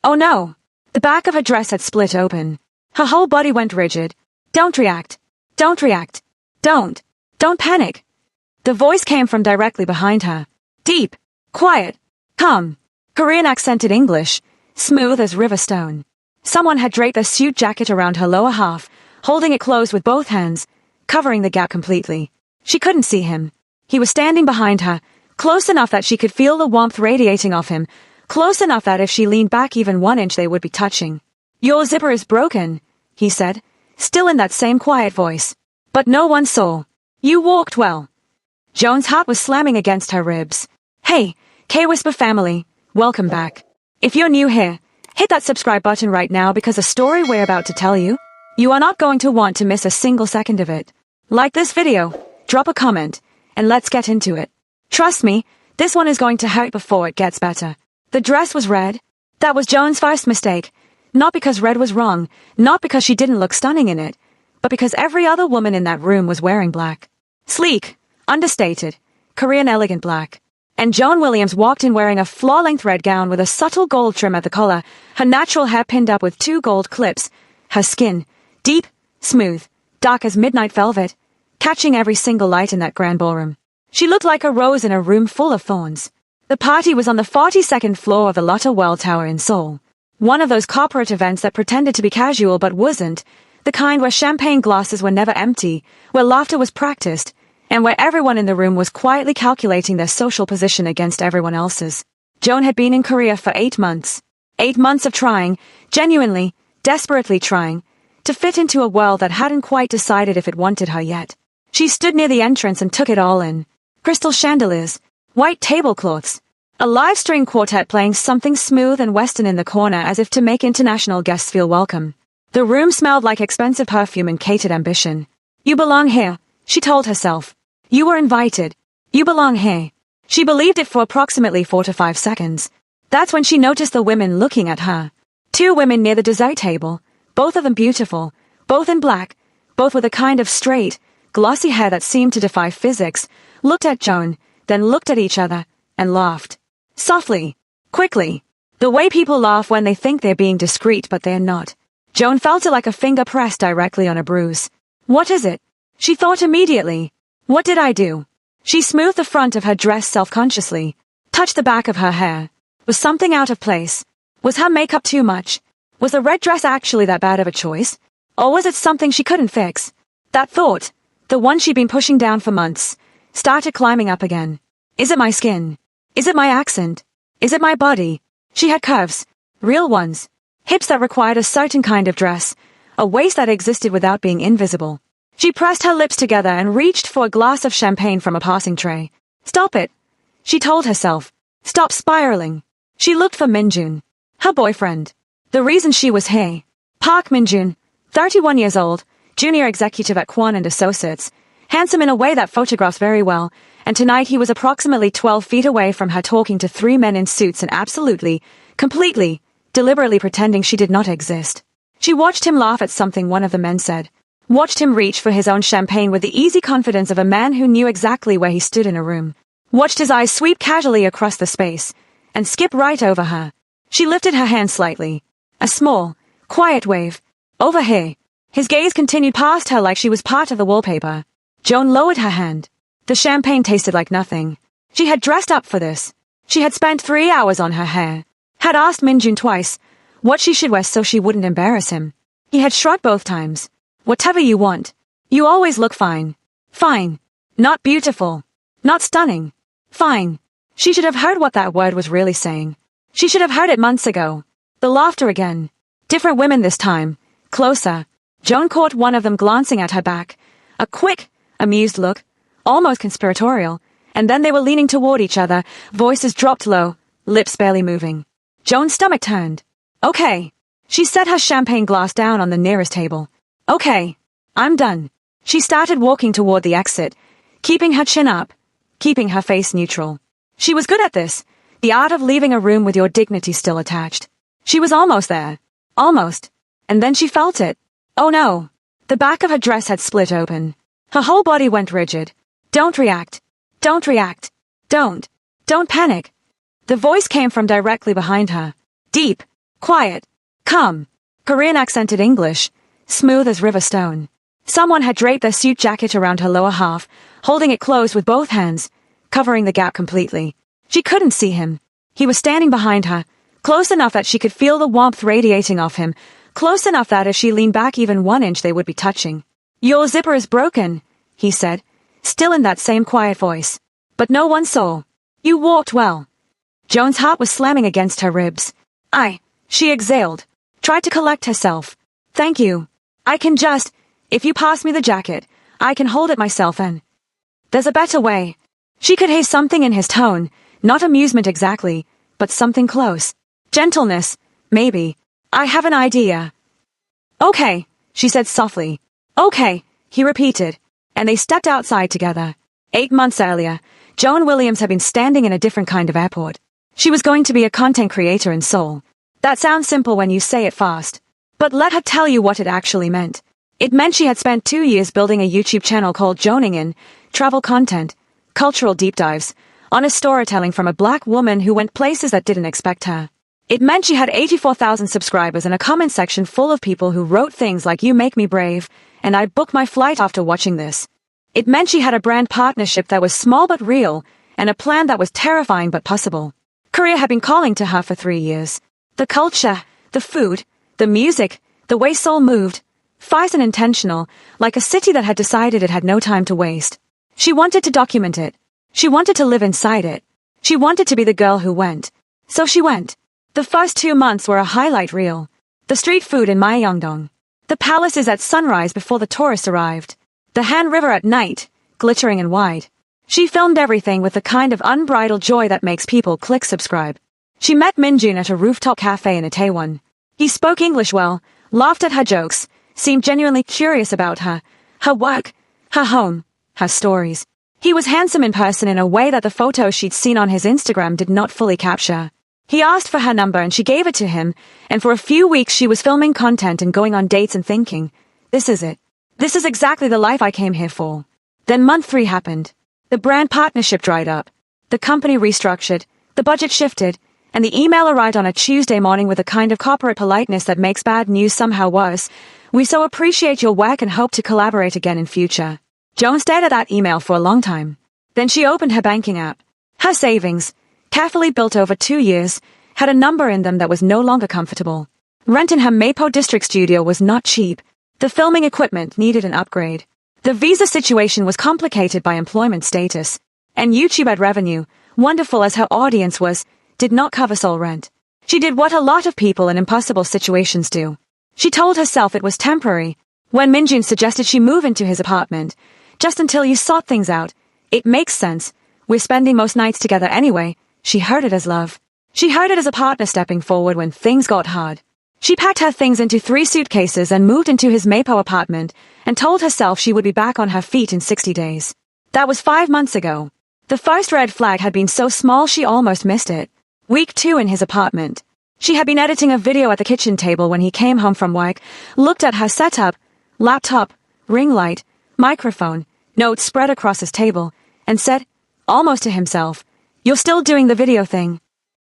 Oh no! The back of her dress had split open. Her whole body went rigid. Don't react. Don't react. Don't panic. The voice came from directly behind her. Deep, quiet, calm, Korean accented English, smooth as river stone. Someone had draped a suit jacket around her lower half, holding it closed with both hands, covering the gap completely. She couldn't see him. He was standing behind her, close enough that she could feel the warmth radiating off him, close enough that if she leaned back even 1 inch they would be touching. Your zipper is broken, he said, still in that same quiet voice. But no one saw. You walked well. Joan's heart was slamming against her ribs. Hey, K-Whisper family, welcome back. If you're new here, hit that subscribe button right now because the story we're about to tell you are not going to want to miss a single second of it. Like this video, drop a comment, and let's get into it. Trust me, this one is going to hurt before it gets better. The dress was red. That was Joan's first mistake. Not because red was wrong, not because she didn't look stunning in it, but because every other woman in that room was wearing black. Sleek, understated, Korean elegant black. And Joan Williams walked in wearing a floor-length red gown with a subtle gold trim at the collar, her natural hair pinned up with 2 gold clips, her skin, deep, smooth, dark as midnight velvet, catching every single light in that grand ballroom. She looked like a rose in a room full of thorns. The party was on the 42nd floor of the Lotte World Tower in Seoul. One of those corporate events that pretended to be casual but wasn't, the kind where champagne glasses were never empty, where laughter was practiced, and where everyone in the room was quietly calculating their social position against everyone else's. Joan had been in Korea for 8 months. 8 months of trying, genuinely, desperately trying, to fit into a world that hadn't quite decided if it wanted her yet. She stood near the entrance and took it all in. Crystal chandeliers, white tablecloths, a live string quartet playing something smooth and western in the corner as if to make international guests feel welcome. The room smelled like expensive perfume and catered ambition. You belong here, she told herself. You were invited. You belong here. She believed it for approximately 4 to 5 seconds. That's when she noticed the women looking at her. 2 women near the dessert table, both of them beautiful, both in black, both with a kind of straight, glossy hair that seemed to defy physics, looked at Joan, then looked at each other, and laughed. Softly, quickly, the way people laugh when they think they're being discreet but they're not. Joan felt it like a finger pressed directly on a bruise. What is it? She thought immediately. What did I do? She smoothed the front of her dress self-consciously, touched the back of her hair. Was something out of place? Was her makeup too much? Was the red dress actually that bad of a choice? Or was it something she couldn't fix? That thought, the one she'd been pushing down for months, started climbing up again. Is it my skin? Is it my accent? Is it my body? She had curves, real ones, hips that required a certain kind of dress, a waist that existed without being invisible. She pressed her lips together and reached for a glass of champagne from a passing tray. Stop it, she told herself. Stop spiraling. She looked for Minjun, her boyfriend. The reason she was here. Park Minjun, 31 years old, junior executive at Kwon & Associates, handsome in a way that photographs very well, and tonight he was approximately 12 feet away from her talking to 3 men in suits and absolutely, completely, deliberately pretending she did not exist. She watched him laugh at something one of the men said. Watched him reach for his own champagne with the easy confidence of a man who knew exactly where he stood in a room. Watched his eyes sweep casually across the space, and skip right over her. She lifted her hand slightly. A small, quiet wave. Over here. His gaze continued past her like she was part of the wallpaper. Joan lowered her hand. The champagne tasted like nothing. She had dressed up for this. She had spent 3 hours on her hair. Had asked Minjun twice what she should wear so she wouldn't embarrass him. He had shrugged both times. Whatever you want. You always look fine. Fine. Not beautiful. Not stunning. Fine. She should have heard what that word was really saying. She should have heard it months ago. The laughter again. Different women this time. Closer. Joan caught one of them glancing at her back. A quick, amused look. Almost conspiratorial. And then they were leaning toward each other, voices dropped low, lips barely moving. Joan's stomach turned. Okay. She set her champagne glass down on the nearest table. Okay, I'm done. She started walking toward the exit, keeping her chin up, keeping her face neutral. She was good at this, the art of leaving a room with your dignity still attached. She was almost there. Almost. And then she felt it. Oh no. The back of her dress had split open. Her whole body went rigid. Don't react. Don't react. Don't panic. The voice came from directly behind her. Deep, Quiet. Calm. Korean accented English. Smooth as river stone. Someone had draped their suit jacket around her lower half, holding it closed with both hands, covering the gap completely. She couldn't see him. He was standing behind her, close enough that she could feel the warmth radiating off him, close enough that if she leaned back even 1 inch they would be touching. "Your zipper is broken," he said, still in that same quiet voice. But no one saw. "You walked well." Joan's heart was slamming against her ribs. She exhaled, tried to collect herself. "Thank you. I can just, if you pass me the jacket, I can hold it myself and." "There's a better way." She could hear something in his tone, not amusement exactly, but something close. Gentleness, maybe. "I have an idea." "Okay," she said softly. "Okay," he repeated, and they stepped outside together. 8 months earlier, Joan Williams had been standing in a different kind of airport. She was going to be a content creator in Seoul. That sounds simple when you say it fast. But let her tell you what it actually meant. It meant she had spent 2 years building a YouTube channel called Joaning, travel content, cultural deep dives, honest storytelling from a black woman who went places that didn't expect her. It meant she had 84,000 subscribers and a comment section full of people who wrote things like "You make me brave," and "I booked my flight after watching this." It meant she had a brand partnership that was small but real, and a plan that was terrifying but possible. Korea had been calling to her for 3 years. The culture, the food, the music, the way Seoul moved, fierce and intentional, like a city that had decided it had no time to waste. She wanted to document it. She wanted to live inside it. She wanted to be the girl who went. So she went. The first 2 months were a highlight reel. The street food in Myeongdong. The palaces at sunrise before the tourists arrived. The Han River at night, glittering and wide. She filmed everything with the kind of unbridled joy that makes people click subscribe. She met Minjun at a rooftop cafe in Itaewon. He spoke English well, laughed at her jokes, seemed genuinely curious about her work, her home, her stories. He was handsome in person in a way that the photos she'd seen on his Instagram did not fully capture. He asked for her number and she gave it to him, and for a few weeks she was filming content and going on dates and thinking, "This is it. This is exactly the life I came here for." Then month 3 happened. The brand partnership dried up. The company restructured, the budget shifted, and the email arrived on a Tuesday morning with a kind of corporate politeness that makes bad news somehow worse. "We so appreciate your work and hope to collaborate again in future." Joan stared at that email for a long time. Then she opened her banking app. Her savings, carefully built over 2 years, had a number in them that was no longer comfortable. Rent in her Mapo district studio was not cheap. The filming equipment needed an upgrade. The visa situation was complicated by employment status. And YouTube ad revenue, wonderful as her audience was, did not cover sole rent. She did what a lot of people in impossible situations do. She told herself it was temporary. When Minjun suggested she move into his apartment, "Just until you sort things out. It makes sense. We're spending most nights together anyway." She heard it as love. She heard it as a partner stepping forward when things got hard. She packed her things into 3 suitcases and moved into his Mapo apartment and told herself she would be back on her feet in 60 days. That was 5 months ago. The first red flag had been so small she almost missed it. Week 2 in his apartment. She had been editing a video at the kitchen table when he came home from work, looked at her setup, laptop, ring light, microphone, notes spread across his table, and said, almost to himself, "You're still doing the video thing."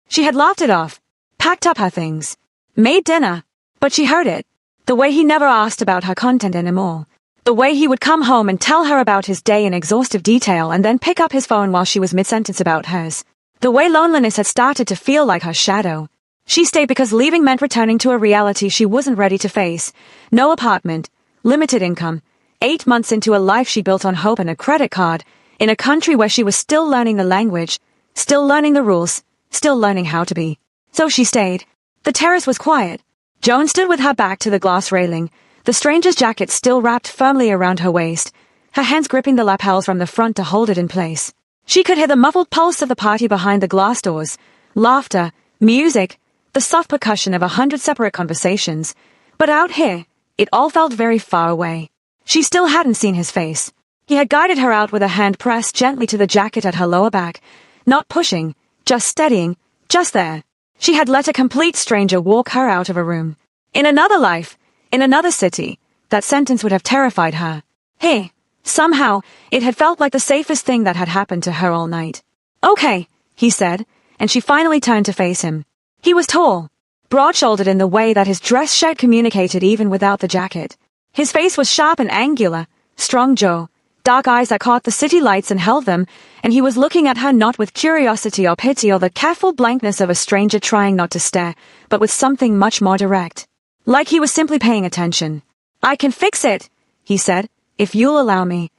She had laughed it off, packed up her things, made dinner, but she heard it. The way he never asked about her content anymore. The way he would come home and tell her about his day in exhaustive detail and then pick up his phone while she was mid-sentence about hers. The way loneliness had started to feel like her shadow. She stayed because leaving meant returning to a reality she wasn't ready to face. No apartment, limited income, 8 months into a life she built on hope and a credit card, in a country where she was still learning the language, still learning the rules, still learning how to be. So she stayed. The terrace was quiet. Joan stood with her back to the glass railing, the stranger's jacket still wrapped firmly around her waist, her hands gripping the lapels from the front to hold it in place. She could hear the muffled pulse of the party behind the glass doors, laughter, music, the soft percussion of 100 separate conversations. But out here, it all felt very far away. She still hadn't seen his face. He had guided her out with a hand pressed gently to the jacket at her lower back, not pushing, just steadying, just there. She had let a complete stranger walk her out of a room. In another life, in another city, that sentence would have terrified her. Hey, somehow, it had felt like the safest thing that had happened to her all night. "Okay," he said, and she finally turned to face him. He was tall, broad-shouldered in the way that his dress shirt communicated even without the jacket. His face was sharp and angular, strong jaw, dark eyes that caught the city lights and held them, and he was looking at her not with curiosity or pity or the careful blankness of a stranger trying not to stare, but with something much more direct. Like he was simply paying attention. "I can fix it," he said, "if you'll allow me."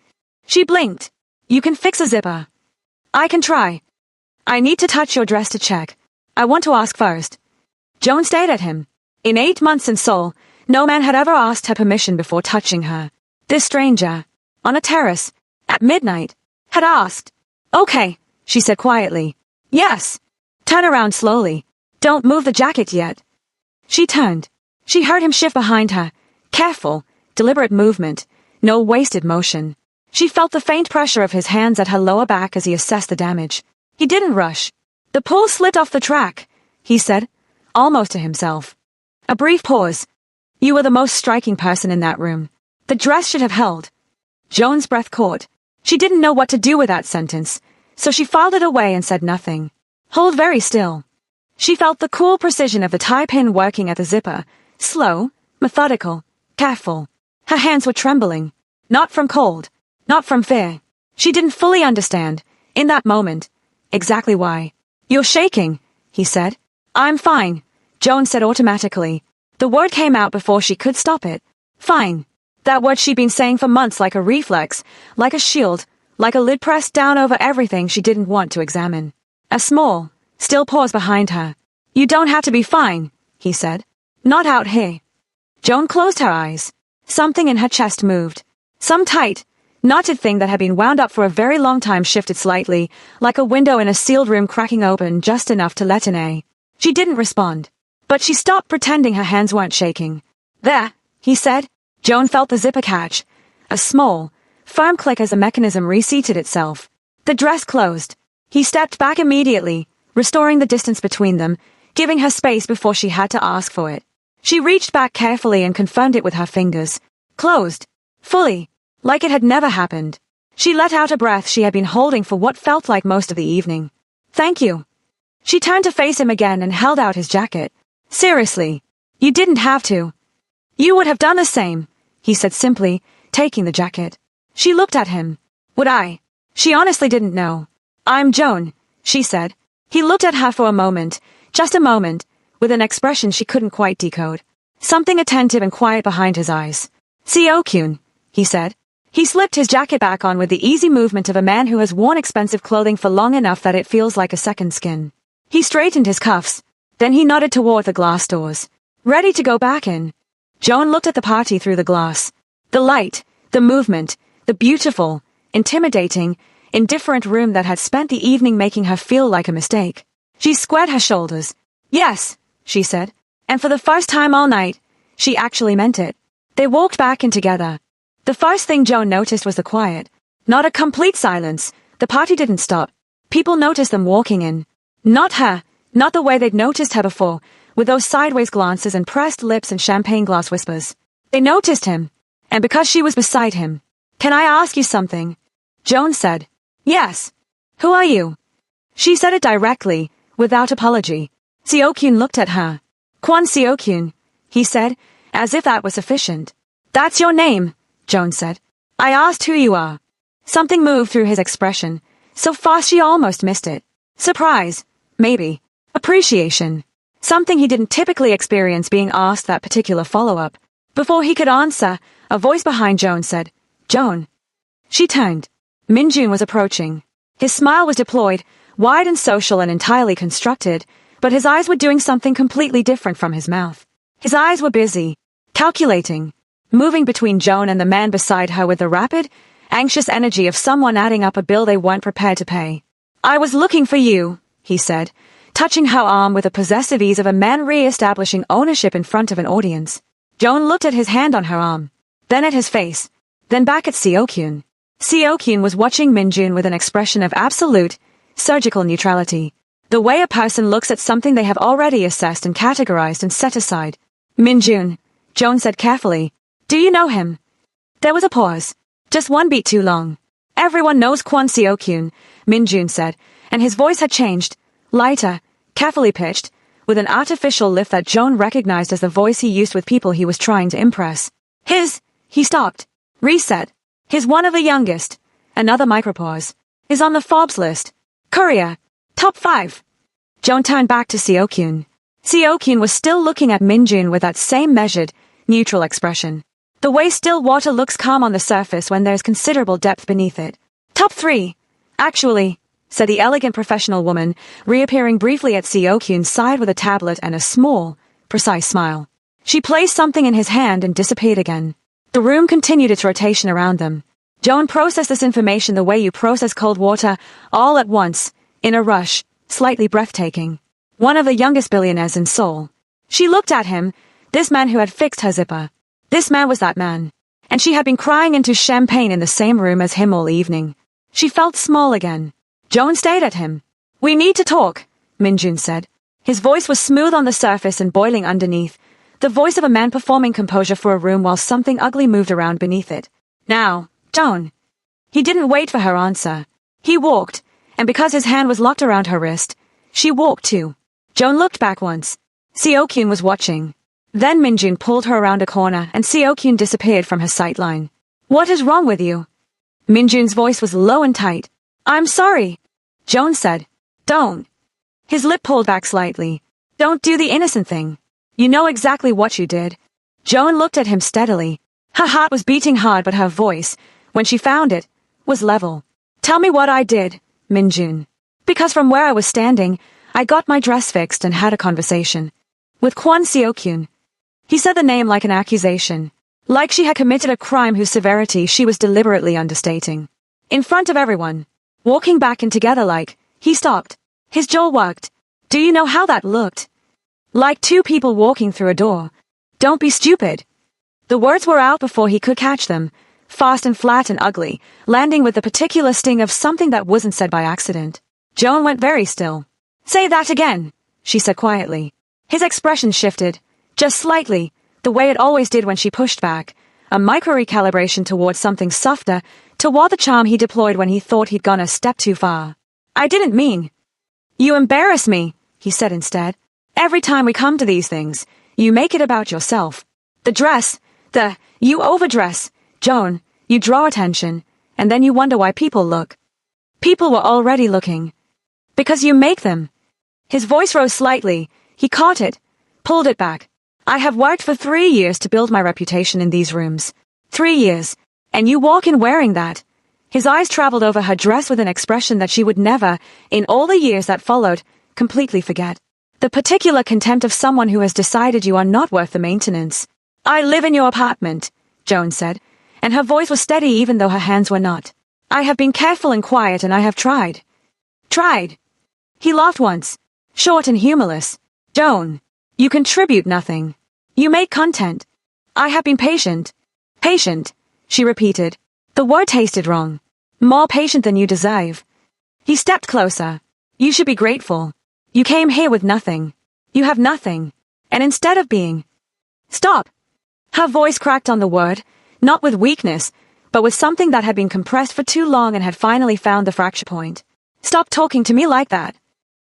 She blinked. "You can fix a zipper." "I can try. I need to touch your dress to check. I want to ask first." Joan stared at him. In 8 months in Seoul, no man had ever asked her permission before touching her. This stranger, on a terrace, at midnight, had asked. "Okay," she said quietly. "Yes." "Turn around slowly. Don't move the jacket yet." She turned. She heard him shift behind her. Careful, deliberate movement, no wasted motion. She felt the faint pressure of his hands at her lower back as he assessed the damage. He didn't rush. "The pull slipped off the track," he said, almost to himself. A brief pause. "You were the most striking person in that room. The dress should have held." Joan's breath caught. She didn't know what to do with that sentence, so she filed it away and said nothing. "Hold very still." She felt the cool precision of the tie pin working at the zipper, slow, methodical, careful. Her hands were trembling. Not from cold, not from fear. She didn't fully understand, in that moment, exactly why. "You're shaking," he said. "I'm fine," Joan said automatically. The word came out before she could stop it. Fine. That word she'd been saying for months like a reflex, like a shield, like a lid pressed down over everything she didn't want to examine. A small, still pause behind her. "You don't have to be fine," he said. "Not out here." Joan closed her eyes. Something in her chest moved. Some tight, knotted thing that had been wound up for a very long time shifted slightly, like a window in a sealed room cracking open just enough to let in air. She didn't respond. But she stopped pretending her hands weren't shaking. "There," he said. Joan felt the zipper catch. A small, firm click as the mechanism reseated itself. The dress closed. He stepped back immediately, restoring the distance between them, giving her space before she had to ask for it. She reached back carefully and confirmed it with her fingers. Closed. Fully. Like it had never happened. She let out a breath she had been holding for what felt like most of the evening. "Thank you." She turned to face him again and held out his jacket. "Seriously. You didn't have to." "You would have done the same," he said simply, taking the jacket. She looked at him. "Would I?" She honestly didn't know. "I'm Joan," she said. He looked at her for a moment, just a moment, with an expression she couldn't quite decode. Something attentive and quiet behind his eyes. "Seo-kyun," he said. He slipped his jacket back on with the easy movement of a man who has worn expensive clothing for long enough that it feels like a second skin. He straightened his cuffs. Then he nodded toward the glass doors. "Ready to go back in?" Joan looked at the party through the glass. The light, the movement, the beautiful, intimidating, indifferent room that had spent the evening making her feel like a mistake. She squared her shoulders. "Yes," she said. And for the first time all night, she actually meant it. They walked back in together. The first thing Joan noticed was the quiet. Not a complete silence. The party didn't stop. People noticed them walking in. Not her. Not the way they'd noticed her before, with those sideways glances and pressed lips and champagne glass whispers. They noticed him. And because she was beside him. "Can I ask you something?" Joan said. "Yes." "Who are you?" She said it directly, without apology. Seo-kyun looked at her. "Kwon Seo-kyun," he said, as if that was sufficient. "That's your name," Joan said. "I asked who you are." Something moved through his expression, so fast she almost missed it. Surprise, maybe. Appreciation. Something he didn't typically experience being asked that particular follow-up. Before he could answer, a voice behind Joan said, "Joan." She turned. Minjun was approaching. His smile was deployed, wide and social and entirely constructed, but his eyes were doing something completely different from his mouth. His eyes were busy, calculating, moving between Joan and the man beside her with the rapid, anxious energy of someone adding up a bill they weren't prepared to pay. "I was looking for you," he said, touching her arm with the possessive ease of a man re-establishing ownership in front of an audience. Joan looked at his hand on her arm, then at his face, then back at Seo-kyun. Seo-kyun was watching Minjun with an expression of absolute, surgical neutrality. The way a person looks at something they have already assessed and categorized and set aside. "Minjun," Joan said carefully. "Do you know him?" There was a pause. Just one beat too long. "Everyone knows Kwon Seo-kyun," Minjun said, and his voice had changed. Lighter, carefully pitched, with an artificial lift that Joan recognized as the voice he used with people he was trying to impress. He stopped. Reset. He's one of the youngest. Another micropause. Is on the Forbes list. Courier. Top 5. Joan turned back to Seo-kyun. Seo-kyun was still looking at Min-jun with that same measured, neutral expression. The way still water looks calm on the surface when there's considerable depth beneath it. Top 3. Actually, said the elegant professional woman, reappearing briefly at Seo-kyun's side with a tablet and a small, precise smile. She placed something in his hand and disappeared again. The room continued its rotation around them. Joan processed this information the way you process cold water, all at once, in a rush, slightly breathtaking. One of the youngest billionaires in Seoul. She looked at him, this man who had fixed her zipper. This man was that man. And she had been crying into champagne in the same room as him all evening. She felt small again. Joan stared at him. We need to talk, Min-jun said. His voice was smooth on the surface and boiling underneath, the voice of a man performing composure for a room while something ugly moved around beneath it. Now, Joan. He didn't wait for her answer. He walked, and because his hand was locked around her wrist, she walked too. Joan looked back once. Seo-kyun was watching. Then Min-jun pulled her around a corner and Seo-kyun disappeared from her sight line. What is wrong with you? Min-jun's voice was low and tight. I'm sorry, Joan said. Don't. His lip pulled back slightly. Don't do the innocent thing. You know exactly what you did. Joan looked at him steadily. Her heart was beating hard but her voice, when she found it, was level. Tell me what I did, Min-jun. Because from where I was standing, I got my dress fixed and had a conversation. With Kwon Seo-kyun. He said the name like an accusation. Like she had committed a crime whose severity she was deliberately understating. In front of everyone. Walking back and together like, he stopped. His jaw worked. Do you know how that looked? Like two people walking through a door. Don't be stupid. The words were out before he could catch them, fast and flat and ugly, landing with the particular sting of something that wasn't said by accident. Joan went very still. Say that again, she said quietly. His expression shifted, just slightly, the way it always did when she pushed back, a micro-recalibration towards something softer, toward the charm he deployed when he thought he'd gone a step too far. I didn't mean. You embarrass me, he said instead. Every time we come to these things, you make it about yourself. The dress, you overdress, Joan, you draw attention, and then you wonder why people look. People were already looking. Because you make them. His voice rose slightly, he caught it, pulled it back. I have worked for 3 years to build my reputation in these rooms. 3 years. And you walk in wearing that. His eyes traveled over her dress with an expression that she would never, in all the years that followed, completely forget. The particular contempt of someone who has decided you are not worth the maintenance. I live in your apartment, Joan said, and her voice was steady even though her hands were not. I have been careful and quiet and I have tried. Tried. He laughed once, short and humorless. Joan, you contribute nothing. You make content. I have been patient. Patient, she repeated. The word tasted wrong. More patient than you deserve. He stepped closer. You should be grateful. You came here with nothing. You have nothing. And instead of being... Stop. Her voice cracked on the word, not with weakness, but with something that had been compressed for too long and had finally found the fracture point. Stop talking to me like that.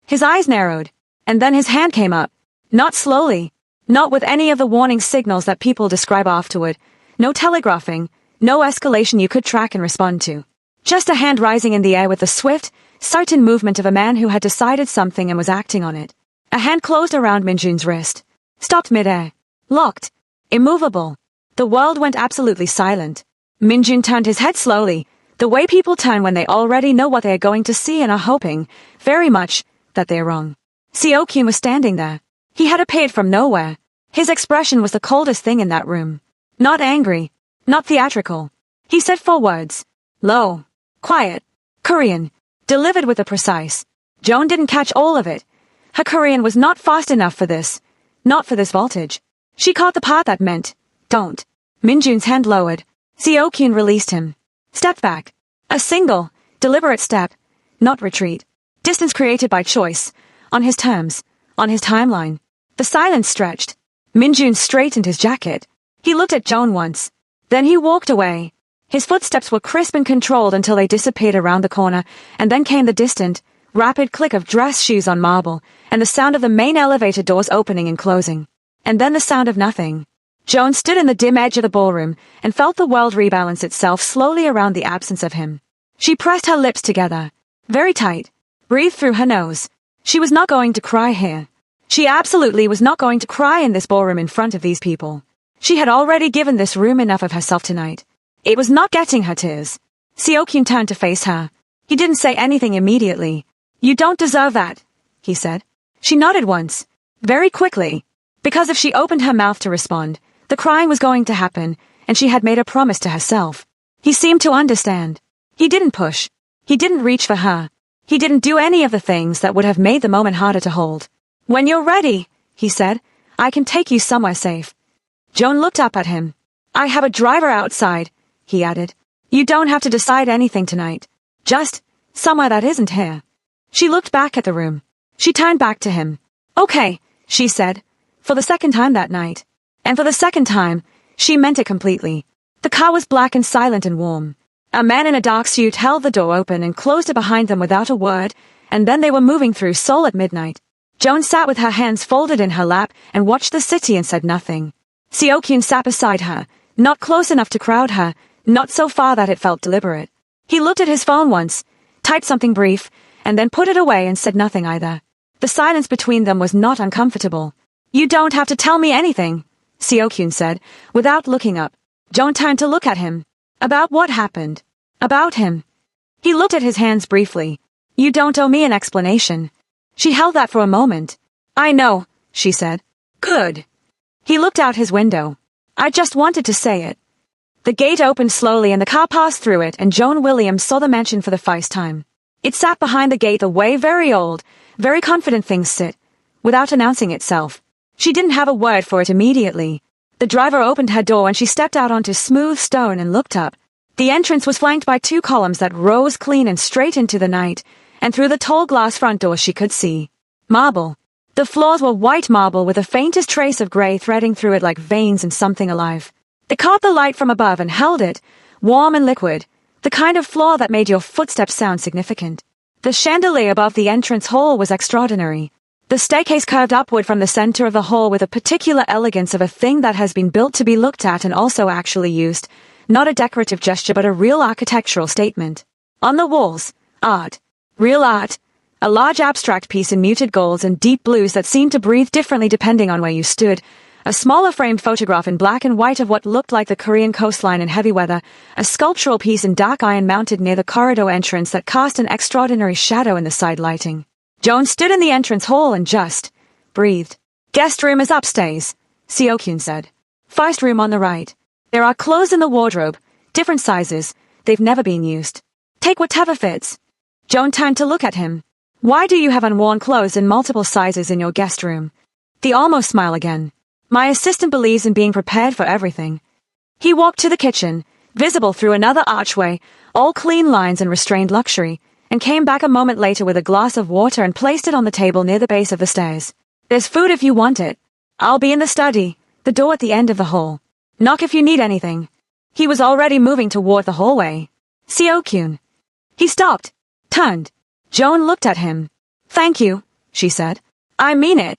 His eyes narrowed, and then his hand came up. Not slowly, not with any of the warning signals that people describe afterward. No telegraphing, no escalation you could track and respond to. Just a hand rising in the air with the swift, certain movement of a man who had decided something and was acting on it. A hand closed around Min-jun's wrist. Stopped midair. Locked. Immovable. The world went absolutely silent. Min-jun turned his head slowly, the way people turn when they already know what they are going to see and are hoping, very much, that they are wrong. Seo-kyun was standing there. He had appeared from nowhere. His expression was the coldest thing in that room. Not angry. Not theatrical. He said 4 words. Low. Quiet. Korean. Delivered with a precise. Joan didn't catch all of it. Her Korean was not fast enough for this. Not for this voltage. She caught the part that meant, don't. Min-jun's hand lowered. Seo-kyun released him. Stepped back. A single, deliberate step. Not retreat. Distance created by choice. On his terms. On his timeline. The silence stretched. Min-jun straightened his jacket. He looked at Joan once. Then he walked away. His footsteps were crisp and controlled until they disappeared around the corner, and then came the distant, rapid click of dress shoes on marble, and the sound of the main elevator doors opening and closing. And then the sound of nothing. Joan stood in the dim edge of the ballroom and felt the world rebalance itself slowly around the absence of him. She pressed her lips together, very tight, breathed through her nose. She was not going to cry here. She absolutely was not going to cry in this ballroom in front of these people. She had already given this room enough of herself tonight. It was not getting her tears. Seokyun turned to face her. He didn't say anything immediately. "You don't deserve that," he said. She nodded once, very quickly, because if she opened her mouth to respond, the crying was going to happen, and she had made a promise to herself. He seemed to understand. He didn't push. He didn't reach for her. He didn't do any of the things that would have made the moment harder to hold. "When you're ready," he said, "I can take you somewhere safe." Joan looked up at him. "I have a driver outside," he added. "You don't have to decide anything tonight. Just somewhere that isn't here." She looked back at the room. She turned back to him. "Okay," she said, for the second time that night. And for the second time, she meant it completely. The car was black and silent and warm. A man in a dark suit held the door open and closed it behind them without a word, and then they were moving through Seoul at midnight. Joan sat with her hands folded in her lap and watched the city and said nothing. Seokyun sat beside her, not close enough to crowd her, not so far that it felt deliberate. He looked at his phone once, typed something brief, and then put it away and said nothing either. The silence between them was not uncomfortable. "You don't have to tell me anything," Seokyun said, without looking up. Joan turned to look at him. "About what happened?" "About him." He looked at his hands briefly. "You don't owe me an explanation." She held that for a moment. "I know," she said. "Good." He looked out his window. "I just wanted to say it." The gate opened slowly and the car passed through it, and Joan Williams saw the mansion for the first time. It sat behind the gate the way very old, very confident things sit, without announcing itself. She didn't have a word for it immediately. The driver opened her door and she stepped out onto smooth stone and looked up. The entrance was flanked by two columns that rose clean and straight into the night, and through the tall glass front door she could see marble. The floors were white marble with the faintest trace of gray threading through it like veins in something alive. It caught the light from above and held it, warm and liquid, the kind of floor that made your footsteps sound significant. The chandelier above the entrance hall was extraordinary. The staircase curved upward from the center of the hall with a particular elegance of a thing that has been built to be looked at and also actually used, not a decorative gesture but a real architectural statement. On the walls, art. Real art. A large abstract piece in muted golds and deep blues that seemed to breathe differently depending on where you stood. A smaller framed photograph in black and white of what looked like the Korean coastline in heavy weather. A sculptural piece in dark iron mounted near the corridor entrance that cast an extraordinary shadow in the side lighting. Joan stood in the entrance hall and just breathed. "Guest room is upstairs," Seokyun said. "First room on the right. There are clothes in the wardrobe, different sizes. They've never been used. Take whatever fits." Joan turned to look at him. "Why do you have unworn clothes in multiple sizes in your guest room?" The almost smile again. "My assistant believes in being prepared for everything." He walked to the kitchen, visible through another archway, all clean lines and restrained luxury, and came back a moment later with a glass of water and placed it on the table near the base of the stairs. "There's food if you want it. I'll be in the study, the door at the end of the hall. Knock if you need anything." He was already moving toward the hallway. "Seokyun." He stopped, turned. Joan looked at him. "Thank you," she said. "I mean it."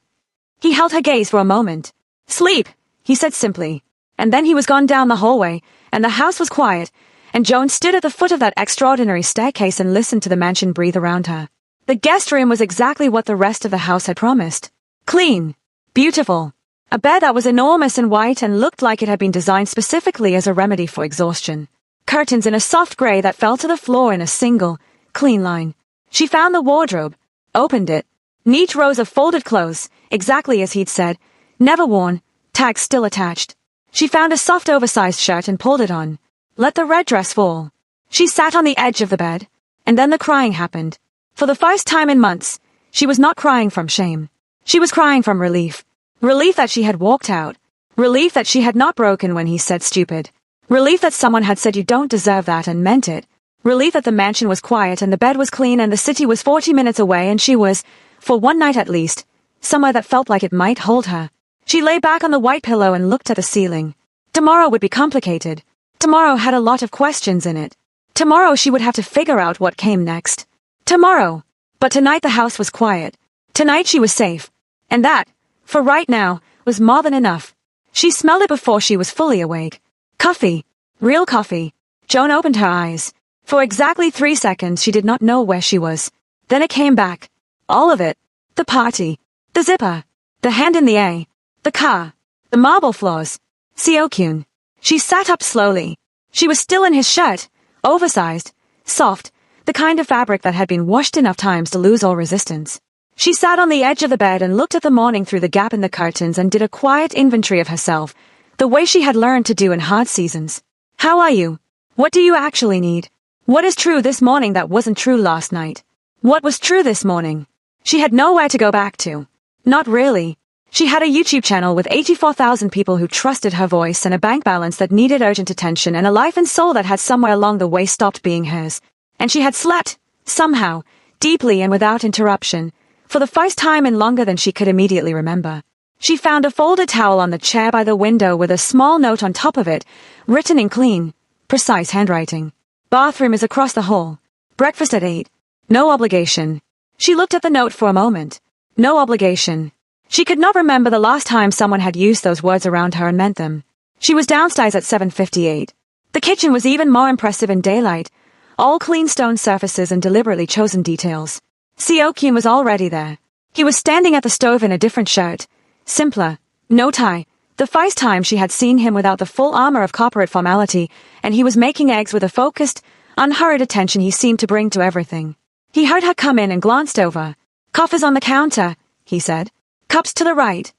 He held her gaze for a moment. "Sleep," he said simply. And then he was gone down the hallway, and the house was quiet, and Joan stood at the foot of that extraordinary staircase and listened to the mansion breathe around her. The guest room was exactly what the rest of the house had promised. Clean. Beautiful. A bed that was enormous and white and looked like it had been designed specifically as a remedy for exhaustion. Curtains in a soft gray that fell to the floor in a single, clean line. She found the wardrobe, opened it. Neat rows of folded clothes, exactly as he'd said, never worn, tags still attached. She found a soft oversized shirt and pulled it on. Let the red dress fall. She sat on the edge of the bed, and then the crying happened. For the first time in months, she was not crying from shame. She was crying from relief. Relief that she had walked out. Relief that she had not broken when he said stupid. Relief that someone had said you don't deserve that and meant it. Relief that the mansion was quiet and the bed was clean and the city was 40 minutes away and she was, for one night at least, somewhere that felt like it might hold her. She lay back on the white pillow and looked at the ceiling. Tomorrow would be complicated. Tomorrow had a lot of questions in it. Tomorrow she would have to figure out what came next. Tomorrow. But tonight the house was quiet. Tonight she was safe. And that, for right now, was more than enough. She smelled it before she was fully awake. Coffee. Real coffee. Joan opened her eyes. For exactly 3 seconds she did not know where she was. Then it came back. All of it. The party. The zipper. The hand in the A. The car. The marble floors. Seo-kyun. She sat up slowly. She was still in his shirt. Oversized. Soft. The kind of fabric that had been washed enough times to lose all resistance. She sat on the edge of the bed and looked at the morning through the gap in the curtains and did a quiet inventory of herself, the way she had learned to do in hard seasons. How are you? What do you actually need? What is true this morning that wasn't true last night? What was true this morning? She had nowhere to go back to. Not really. She had a YouTube channel with 84,000 people who trusted her voice and a bank balance that needed urgent attention and a life and soul that had somewhere along the way stopped being hers. And she had slept, somehow, deeply and without interruption, for the first time in longer than she could immediately remember. She found a folded towel on the chair by the window with a small note on top of it, written in clean, precise handwriting. Bathroom is across the hall. Breakfast at 8. No obligation. She looked at the note for a moment. No obligation. She could not remember the last time someone had used those words around her and meant them. She was downstairs at 7:58. The kitchen was even more impressive in daylight, all clean stone surfaces and deliberately chosen details. Seo-kyun was already there. He was standing at the stove in a different shirt. Simpler. No tie. The first time she had seen him without the full armor of corporate formality, and he was making eggs with a focused, unhurried attention he seemed to bring to everything. He heard her come in and glanced over. Coffee's on the counter, he said. Cups to the right.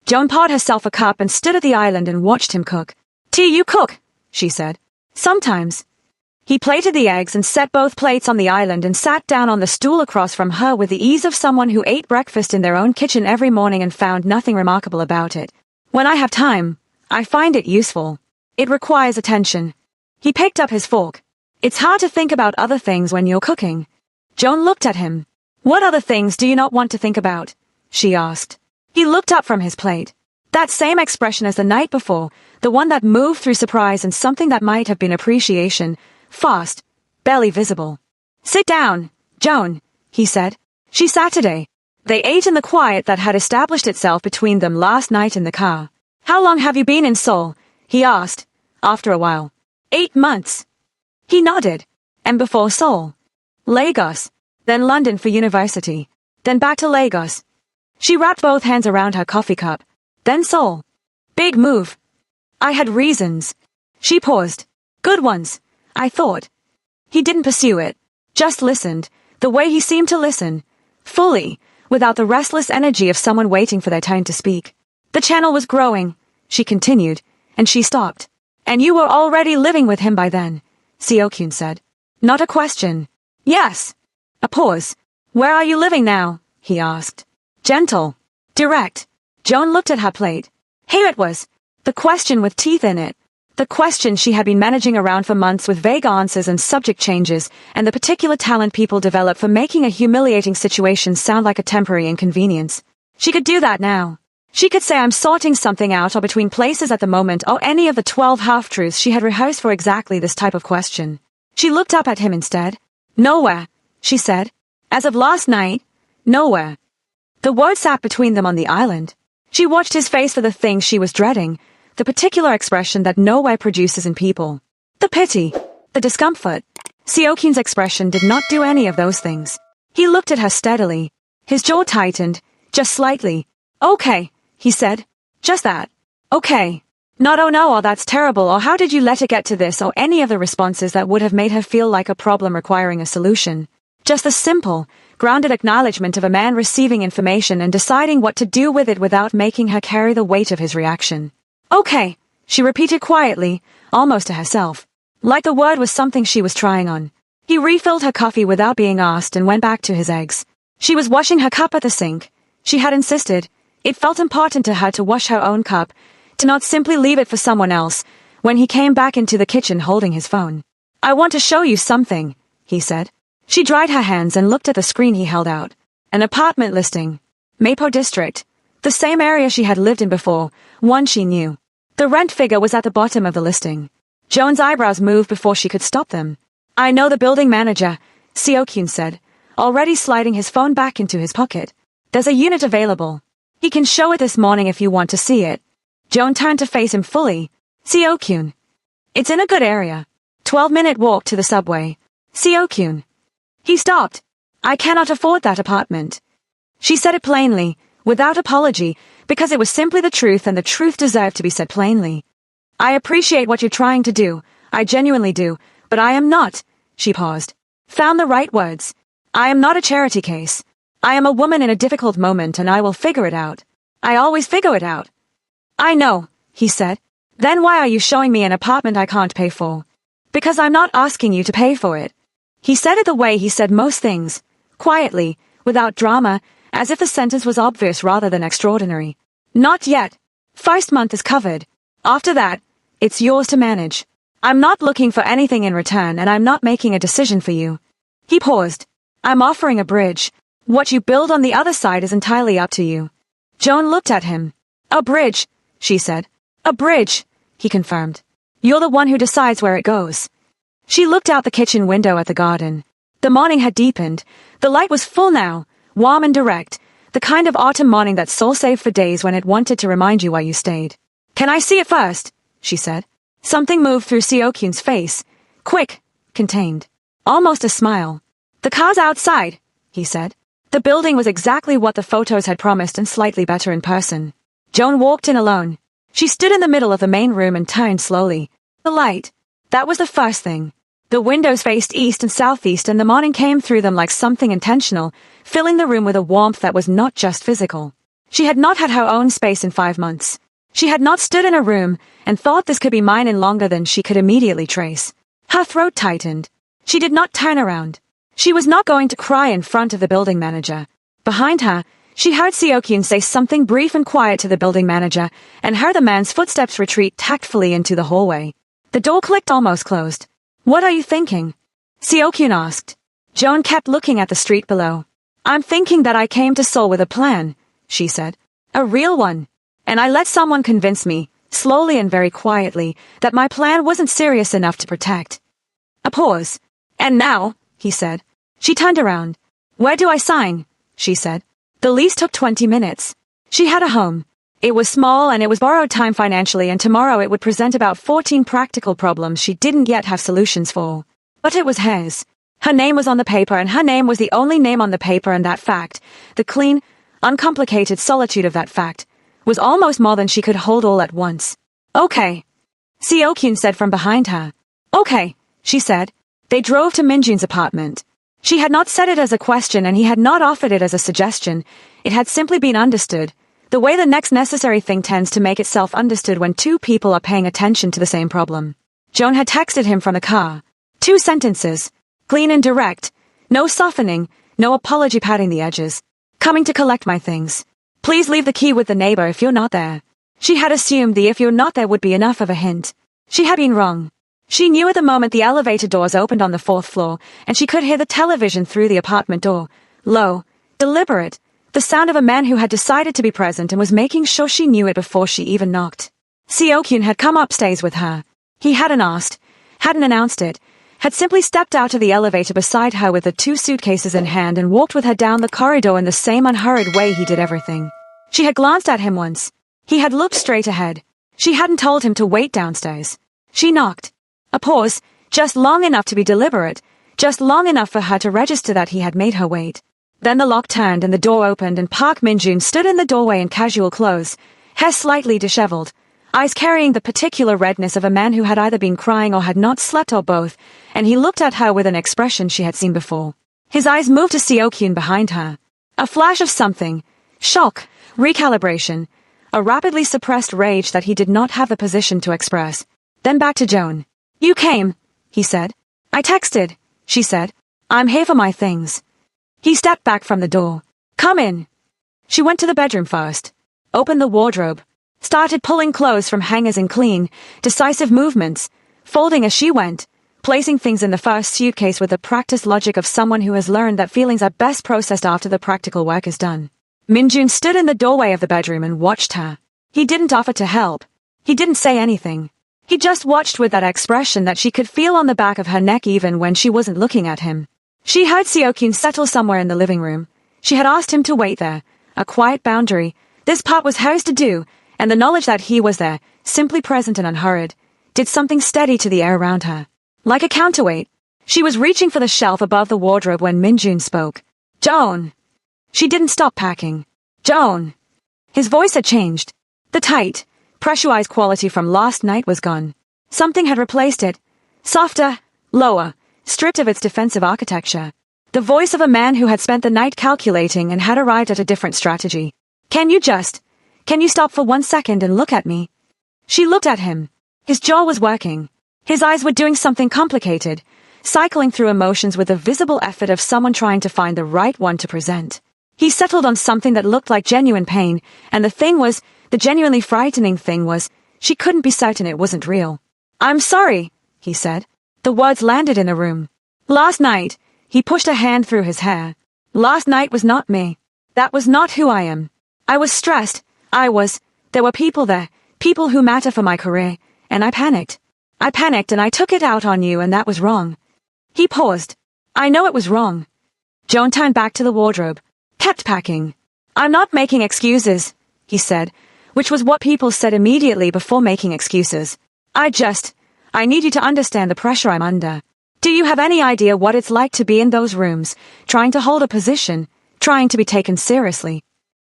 Joan poured herself a cup and stood at the island and watched him cook. Tea you cook, she said. Sometimes. He plated the eggs and set both plates on the island and sat down on the stool across from her with the ease of someone who ate breakfast in their own kitchen every morning and found nothing remarkable about it. When I have time, I find it useful. It requires attention. He picked up his fork. It's hard to think about other things when you're cooking. Joan looked at him. What other things do you not want to think about? She asked. He looked up from his plate. That same expression as the night before, the one that moved through surprise and something that might have been appreciation. Fast, barely visible. Sit down, Joan, he said. She sat today. They ate in the quiet that had established itself between them last night in the car. How long have you been in Seoul? He asked, after a while. 8 months. He nodded. And before Seoul? Lagos. Then London for university. Then back to Lagos. She wrapped both hands around her coffee cup. Then Seoul. Big move. I had reasons. She paused. Good ones. I thought. He didn't pursue it. Just listened, the way he seemed to listen. Fully, without the restless energy of someone waiting for their turn to speak. The channel was growing, she continued, and she stopped. And you were already living with him by then, Seo-kyun said. Not a question. Yes. A pause. Where are you living now? He asked. Gentle. Direct. Joan looked at her plate. Here it was. The question with teeth in it. The question she had been managing around for months with vague answers and subject changes, and the particular talent people develop for making a humiliating situation sound like a temporary inconvenience. She could do that now. She could say I'm sorting something out or between places at the moment or any of the 12 half-truths she had rehearsed for exactly this type of question. She looked up at him instead. Nowhere, she said. As of last night, nowhere. The word sat between them on the island. She watched his face for the thing she was dreading, the particular expression that nowhere produces in people. The pity. The discomfort. Seo-kyun's expression did not do any of those things. He looked at her steadily. His jaw tightened, just slightly. Okay, he said. Just that. Okay. Not oh no or that's terrible or how did you let it get to this or any of the responses that would have made her feel like a problem requiring a solution. Just the simple, grounded acknowledgement of a man receiving information and deciding what to do with it without making her carry the weight of his reaction. Okay, she repeated quietly, almost to herself. Like the word was something she was trying on. He refilled her coffee without being asked and went back to his eggs. She was washing her cup at the sink. She had insisted. It felt important to her to wash her own cup, to not simply leave it for someone else, when he came back into the kitchen holding his phone. I want to show you something, he said. She dried her hands and looked at the screen he held out. An apartment listing. Mapo District. The same area she had lived in before, one she knew. The rent figure was at the bottom of the listing. Joan's eyebrows moved before she could stop them. I know the building manager, Seo-kyun said. already sliding his phone back into his pocket. There's a unit available. He can show it this morning if you want to see it. Joan turned to face him fully. Seo-kyun. It's in a good area. 12-minute walk to the subway. Seo-kyun. He stopped. I cannot afford that apartment. She said it plainly, without apology, because it was simply the truth and the truth deserved to be said plainly. I appreciate what you're trying to do, I genuinely do, but I am not, she paused. Found the right words. I am not a charity case. I am a woman in a difficult moment and I will figure it out. I always figure it out. I know, he said. Then why are you showing me an apartment I can't pay for? Because I'm not asking you to pay for it. He said it the way he said most things, quietly, without drama, as if the sentence was obvious rather than extraordinary. Not yet. First month is covered. After that, it's yours to manage. I'm not looking for anything in return and I'm not making a decision for you. He paused. I'm offering a bridge. What you build on the other side is entirely up to you. Joan looked at him. A bridge, she said. A bridge, he confirmed. You're the one who decides where it goes. She looked out the kitchen window at the garden. The morning had deepened. The light was full now, warm and direct, the kind of autumn morning that soul saved for days when it wanted to remind you why you stayed. Can I see it first? She said. Something moved through Seo-kyun's face. Quick, contained. Almost a smile. The car's outside, he said. The building was exactly what the photos had promised and slightly better in person. Joan walked in alone. She stood in the middle of the main room and turned slowly. The light. That was the first thing. The windows faced east and southeast and the morning came through them like something intentional, filling the room with a warmth that was not just physical. She had not had her own space in 5 months. She had not stood in a room and thought this could be mine in longer than she could immediately trace. Her throat tightened. She did not turn around. She was not going to cry in front of the building manager. Behind her, she heard Seo-kyun say something brief and quiet to the building manager and heard the man's footsteps retreat tactfully into the hallway. The door clicked almost closed. What are you thinking? Seo-kyun asked. Joan kept looking at the street below. I'm thinking that I came to Seoul with a plan, she said. A real one. And I let someone convince me, slowly and very quietly, that my plan wasn't serious enough to protect. A pause. And now, he said. She turned around. Where do I sign? She said. The lease took 20 minutes. She had a home. It was small and it was borrowed time financially and tomorrow it would present about 14 practical problems she didn't yet have solutions for. But it was hers. Her name was on the paper and her name was the only name on the paper and that fact, the clean, uncomplicated solitude of that fact, was almost more than she could hold all at once. Okay. Seo-kyun said from behind her. Okay, she said. They drove to Minjun's apartment. She had not said it as a question and he had not offered it as a suggestion. It had simply been understood. The way the next necessary thing tends to make itself understood when two people are paying attention to the same problem. Joan had texted him from the car. 2 sentences. Clean and direct. No softening, no apology padding the edges. Coming to collect my things. Please leave the key with the neighbor if you're not there. She had assumed the if you're not there would be enough of a hint. She had been wrong. She knew at the moment the elevator doors opened on the 4th floor, and she could hear the television through the apartment door. Low, deliberate, the sound of a man who had decided to be present and was making sure she knew it before she even knocked. Seo-kyun had come upstairs with her. He hadn't asked, hadn't announced it, had simply stepped out of the elevator beside her with the 2 suitcases in hand and walked with her down the corridor in the same unhurried way he did everything. She had glanced at him once. He had looked straight ahead. She hadn't told him to wait downstairs. She knocked. A pause, just long enough to be deliberate, just long enough for her to register that he had made her wait. Then the lock turned and the door opened and Park Min-jun stood in the doorway in casual clothes, hair slightly disheveled, eyes carrying the particular redness of a man who had either been crying or had not slept or both, and he looked at her with an expression she had seen before. His eyes moved to Seo-kyun behind her. A flash of something. Shock, recalibration, a rapidly suppressed rage that he did not have the position to express. Then back to Joan. You came, he said. I texted, she said. I'm here for my things. He stepped back from the door. Come in. She went to the bedroom first, opened the wardrobe, started pulling clothes from hangers in clean, decisive movements, folding as she went, placing things in the first suitcase with the practiced logic of someone who has learned that feelings are best processed after the practical work is done. Min-jun stood in the doorway of the bedroom and watched her. He didn't offer to help. He didn't say anything. He just watched with that expression that she could feel on the back of her neck even when she wasn't looking at him. She heard Seokyun settle somewhere in the living room. She had asked him to wait there, a quiet boundary. This part was hers to do, and the knowledge that he was there, simply present and unhurried, did something steady to the air around her. Like a counterweight. She was reaching for the shelf above the wardrobe when Minjun spoke. Joan! She didn't stop packing. Joan! His voice had changed. The tight, pressurized quality from last night was gone. Something had replaced it. Softer, lower, stripped of its defensive architecture. The voice of a man who had spent the night calculating and had arrived at a different strategy. Can you stop for 1 second and look at me? She looked at him. His jaw was working. His eyes were doing something complicated, cycling through emotions with the visible effort of someone trying to find the right one to present. He settled on something that looked like genuine pain, and the genuinely frightening thing was, she couldn't be certain it wasn't real. I'm sorry, he said. The words landed in the room. Last night, he pushed a hand through his hair. Last night was not me. That was not who I am. I was stressed. There were people there, people who matter for my career, and I panicked. I panicked and I took it out on you, and that was wrong. He paused. I know it was wrong. Joan turned back to the wardrobe, kept packing. I'm not making excuses, he said, which was what people said immediately before making excuses. I need you to understand the pressure I'm under. Do you have any idea what it's like to be in those rooms, trying to hold a position, trying to be taken seriously?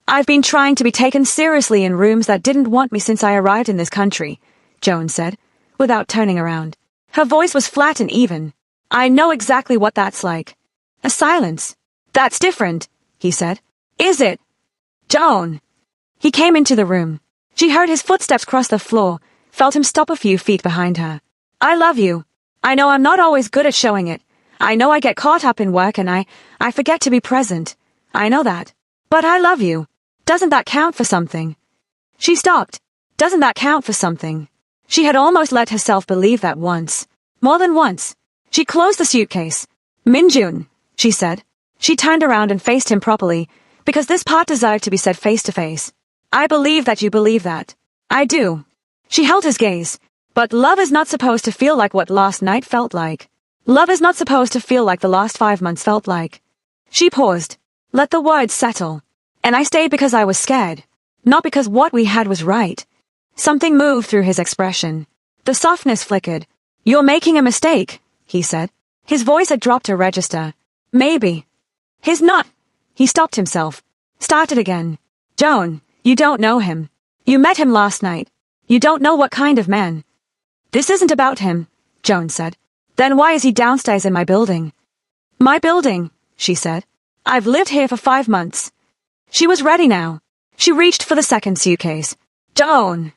I've been trying to be taken seriously in rooms that didn't want me since I arrived in this country, Joan said, without turning around. Her voice was flat and even. I know exactly what that's like. A silence. That's different, he said. Is it? Joan. He came into the room. She heard his footsteps cross the floor, felt him stop a few feet behind her. I love you. I know I'm not always good at showing it. I know I get caught up in work and I forget to be present. I know that. But I love you. Doesn't that count for something? She stopped. Doesn't that count for something? She had almost let herself believe that once. More than once. She closed the suitcase. Minjun, she said. She turned around and faced him properly, because this part deserved to be said face to face. I believe that you believe that. I do. She held his gaze. But love is not supposed to feel like what last night felt like. Love is not supposed to feel like the last 5 months felt like. She paused. Let the words settle. And I stayed because I was scared. Not because what we had was right. Something moved through his expression. The softness flickered. You're making a mistake, he said. His voice had dropped a register. Maybe. His not. He stopped himself. Started again. Joan, you don't know him. You met him last night. You don't know what kind of man. This isn't about him, Joan said. Then why is he downstairs in my building? My building, she said. I've lived here for 5 months. She was ready now. She reached for the second suitcase. Joan.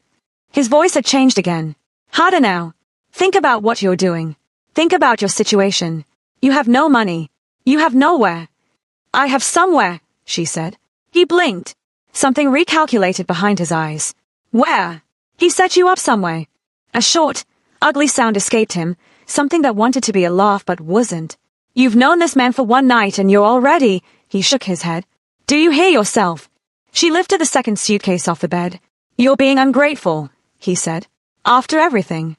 His voice had changed again. Harder now. Think about what you're doing. Think about your situation. You have no money. You have nowhere. I have somewhere, she said. He blinked. Something recalculated behind his eyes. Where? He set you up somewhere. A short, ugly sound escaped him, something that wanted to be a laugh but wasn't. You've known this man for 1 night and you're already... He shook his head. Do you hear yourself? She lifted the second suitcase off the bed. You're being ungrateful, he said. After everything.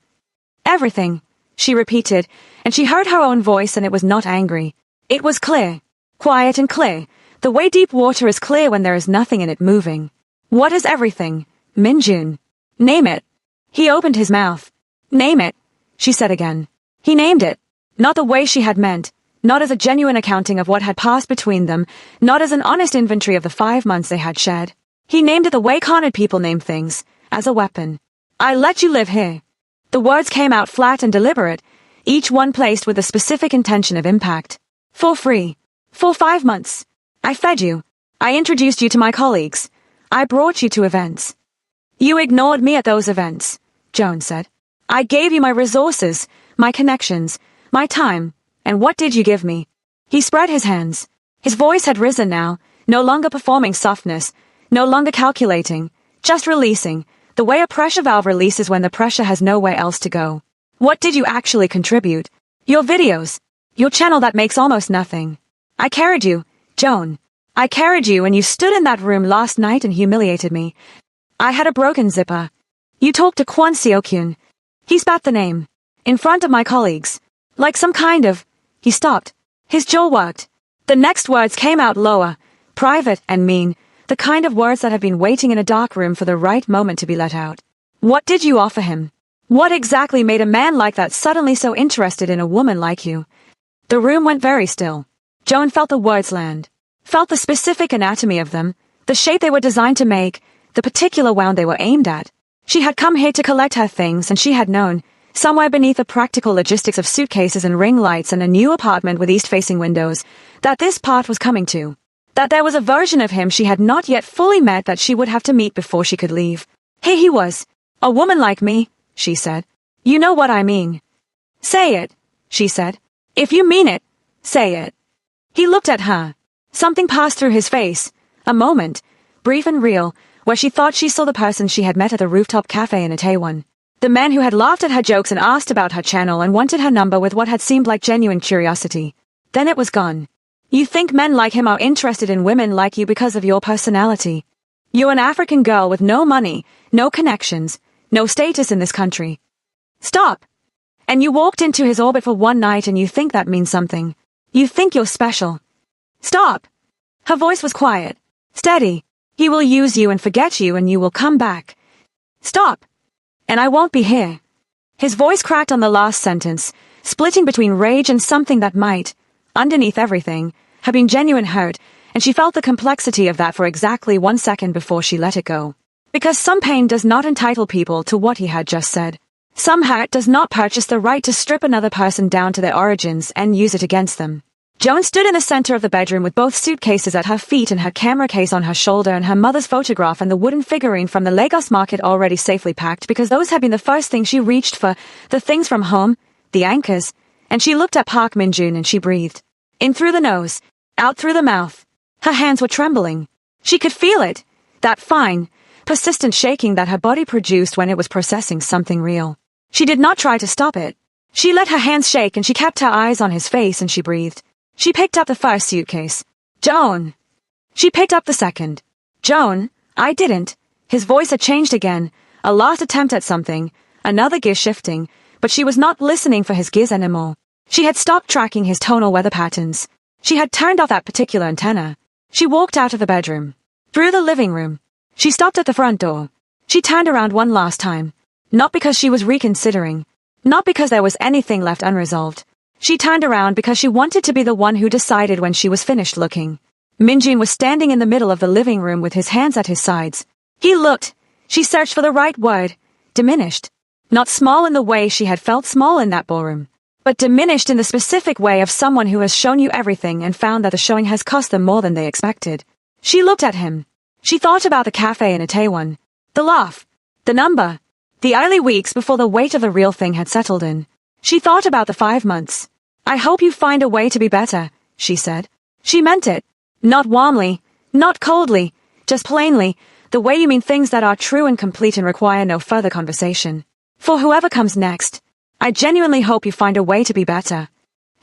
Everything, she repeated, and she heard her own voice, and it was not angry. It was clear. Quiet and clear. The way deep water is clear when there is nothing in it moving. What is everything? Minjun. Name it. He opened his mouth. Name it, she said again. He named it. Not the way she had meant. Not as a genuine accounting of what had passed between them. Not as an honest inventory of the 5 months they had shared. He named it the way cornered people name things. As a weapon. I let you live here. The words came out flat and deliberate, each one placed with a specific intention of impact. For free. For 5 months. I fed you. I introduced you to my colleagues. I brought you to events. You ignored me at those events, Joan said. I gave you my resources, my connections, my time, and what did you give me? He spread his hands. His voice had risen now, no longer performing softness, no longer calculating, just releasing, the way a pressure valve releases when the pressure has nowhere else to go. What did you actually contribute? Your videos. Your channel that makes almost nothing. I carried you, Joan. I carried you and you stood in that room last night and humiliated me. I had a broken zipper. You talked to Kwon Seokyun. He spat the name. In front of my colleagues. Like some kind of... He stopped. His jaw worked. The next words came out lower, private and mean, the kind of words that have been waiting in a dark room for the right moment to be let out. What did you offer him? What exactly made a man like that suddenly so interested in a woman like you? The room went very still. Joan felt the words land. Felt the specific anatomy of them, the shape they were designed to make, the particular wound they were aimed at. She had come here to collect her things, and she had known, somewhere beneath the practical logistics of suitcases and ring lights and a new apartment with east-facing windows, that this part was coming to. That there was a version of him she had not yet fully met that she would have to meet before she could leave. Here he was. A woman like me, she said. You know what I mean. Say it, she said. If you mean it, say it. He looked at her. Something passed through his face. A moment, brief and real, where she thought she saw the person she had met at the rooftop cafe in Itaewon. The man who had laughed at her jokes and asked about her channel and wanted her number with what had seemed like genuine curiosity. Then it was gone. You think men like him are interested in women like you because of your personality. You're an African girl with no money, no connections, no status in this country. Stop. And you walked into his orbit for one night and you think that means something. You think you're special. Stop. Her voice was quiet, steady. He will use you and forget you and you will come back. Stop. And I won't be here. His voice cracked on the last sentence, splitting between rage and something that might, underneath everything, have been genuine hurt, and she felt the complexity of that for exactly 1 second before she let it go. Because some pain does not entitle people to what he had just said. Some hurt does not purchase the right to strip another person down to their origins and use it against them. Joan stood in the center of the bedroom with both suitcases at her feet and her camera case on her shoulder and her mother's photograph and the wooden figurine from the Lagos market already safely packed because those had been the first things she reached for, the things from home, the anchors, and she looked at Park Min-jun and she breathed. In through the nose, out through the mouth. Her hands were trembling. She could feel it, that fine, persistent shaking that her body produced when it was processing something real. She did not try to stop it. She let her hands shake and she kept her eyes on his face and she breathed. She picked up the first suitcase. Joan. She picked up the second. Joan, I didn't. His voice had changed again, a last attempt at something, another gear shifting, but she was not listening for his gears anymore. She had stopped tracking his tonal weather patterns. She had turned off that particular antenna. She walked out of the bedroom. Through the living room. She stopped at the front door. She turned around one last time. Not because she was reconsidering. Not because there was anything left unresolved. She turned around because she wanted to be the one who decided when she was finished looking. Min-jun was standing in the middle of the living room with his hands at his sides. He looked. She searched for the right word. Diminished. Not small in the way she had felt small in that ballroom, but diminished in the specific way of someone who has shown you everything and found that the showing has cost them more than they expected. She looked at him. She thought about the cafe in Itaewon. The laugh. The number. The early weeks before the weight of the real thing had settled in. She thought about the 5 months. I hope you find a way to be better, she said. She meant it. Not warmly, not coldly, just plainly, the way you mean things that are true and complete and require no further conversation. For whoever comes next, I genuinely hope you find a way to be better.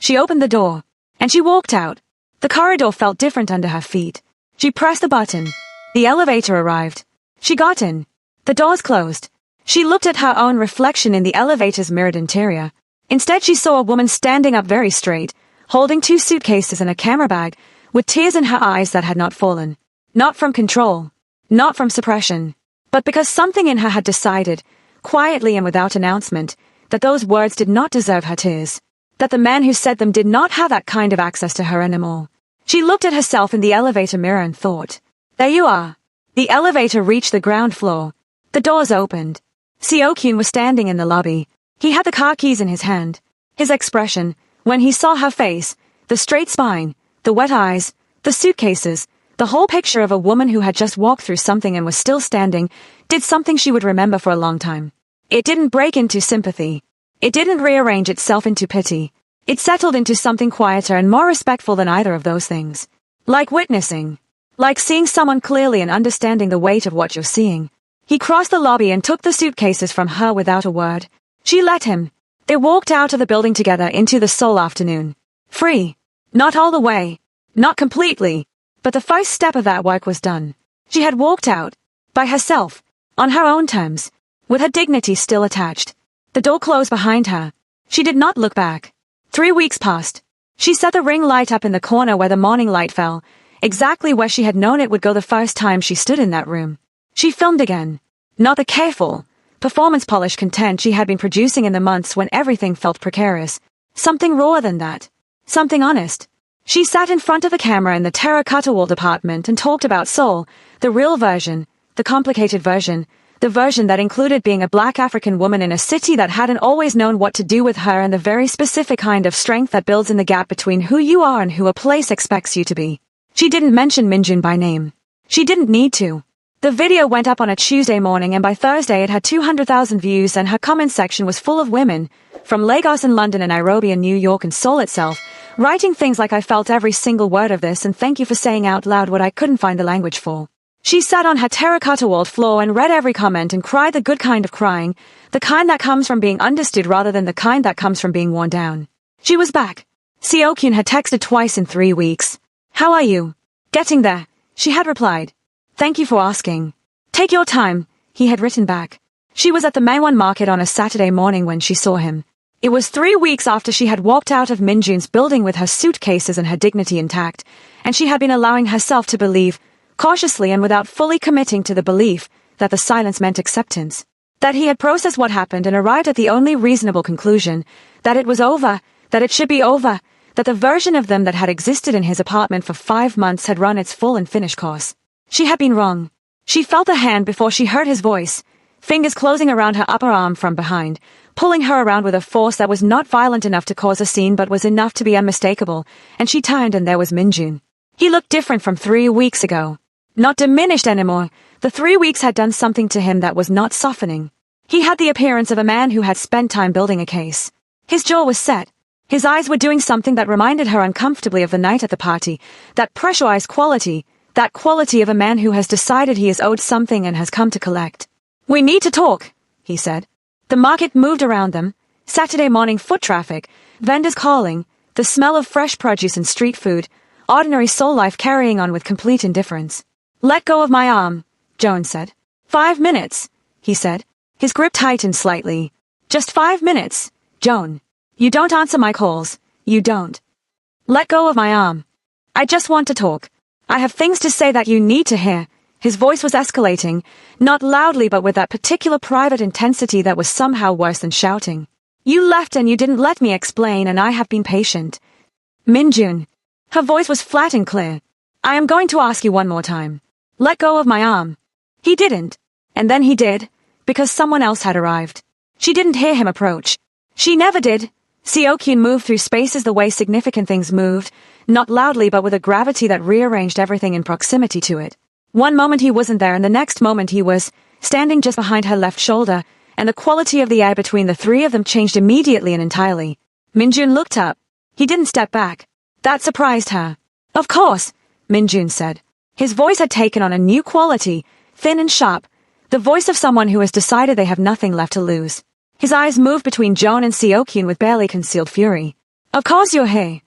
She opened the door, and she walked out. The corridor felt different under her feet. She pressed the button. The elevator arrived. She got in. The doors closed. She looked at her own reflection in the elevator's mirrored interior. Instead, she saw a woman standing up very straight, holding 2 suitcases and a camera bag, with tears in her eyes that had not fallen. Not from control. Not from suppression. But because something in her had decided, quietly and without announcement, that those words did not deserve her tears. That the man who said them did not have that kind of access to her anymore. She looked at herself in the elevator mirror and thought, there you are. The elevator reached the ground floor. The doors opened. Seo-kyun was standing in the lobby. He had the car keys in his hand. His expression, when he saw her face, the straight spine, the wet eyes, the suitcases, the whole picture of a woman who had just walked through something and was still standing, did something she would remember for a long time. It didn't break into sympathy. It didn't rearrange itself into pity. It settled into something quieter and more respectful than either of those things. Like witnessing. Like seeing someone clearly and understanding the weight of what you're seeing. He crossed the lobby and took the suitcases from her without a word. She let him. They walked out of the building together into the Seoul afternoon. Free. Not all the way. Not completely. But the first step of that work was done. She had walked out. By herself. On her own terms. With her dignity still attached. The door closed behind her. She did not look back. 3 weeks passed. She set the ring light up in the corner where the morning light fell, exactly where she had known it would go the first time she stood in that room. She filmed again. Not the careful, performance-polished content she had been producing in the months when everything felt precarious. Something rawer than that. Something honest. She sat in front of the camera in the terracotta wall department and talked about soul, the real version, the complicated version, the version that included being a black African woman in a city that hadn't always known what to do with her, and the very specific kind of strength that builds in the gap between who you are and who a place expects you to be. She didn't mention Minjun by name. She didn't need to. The video went up on a Tuesday morning, and by Thursday it had 200,000 views, and her comment section was full of women, from Lagos and London and Nairobi and New York and Seoul itself, writing things like, "I felt every single word of this, and thank you for saying out loud what I couldn't find the language for." She sat on her terracotta-walled floor and read every comment and cried the good kind of crying, the kind that comes from being understood rather than the kind that comes from being worn down. She was back. Seokyun had texted twice in 3 weeks. "How are you?" "Getting there," she had replied. "Thank you for asking." "Take your time," he had written back. She was at the Mangwon market on a Saturday morning when she saw him. It was 3 weeks after she had walked out of Minjun's building with her suitcases and her dignity intact, and she had been allowing herself to believe, cautiously and without fully committing to the belief, that the silence meant acceptance. That he had processed what happened and arrived at the only reasonable conclusion, that it was over, that it should be over, that the version of them that had existed in his apartment for 5 months had run its full and finished course. She had been wrong. She felt the hand before she heard his voice, fingers closing around her upper arm from behind, pulling her around with a force that was not violent enough to cause a scene but was enough to be unmistakable, and she turned and there was Minjun. He looked different from 3 weeks ago. Not diminished anymore. The 3 weeks had done something to him that was not softening. He had the appearance of a man who had spent time building a case. His jaw was set. His eyes were doing something that reminded her uncomfortably of the night at the party, that pressurized quality, that quality of a man who has decided he is owed something and has come to collect. "We need to talk," he said. The market moved around them. Saturday morning foot traffic, vendors calling, the smell of fresh produce and street food, ordinary soul life carrying on with complete indifference. "Let go of my arm," Joan said. 5 minutes, he said. His grip tightened slightly. "Just 5 minutes, Joan. You don't answer my calls. You don't. Let go of my arm. I just want to talk. I have things to say that you need to hear." His voice was escalating, not loudly but with that particular private intensity that was somehow worse than shouting. "You left and you didn't let me explain, and I have been patient." "Minjun." Her voice was flat and clear. "I am going to ask you one more time. Let go of my arm." He didn't. And then he did, because someone else had arrived. She didn't hear him approach. She never did. Seokyun moved through spaces the way significant things moved, not loudly but with a gravity that rearranged everything in proximity to it. One moment he wasn't there, and the next moment he was, standing just behind her left shoulder, and the quality of the air between the three of them changed immediately and entirely. Minjun looked up. He didn't step back. That surprised her. "Of course," Minjun said. His voice had taken on a new quality, thin and sharp, the voice of someone who has decided they have nothing left to lose. His eyes moved between Joan and Seokyun with barely concealed fury. "Of course you're here."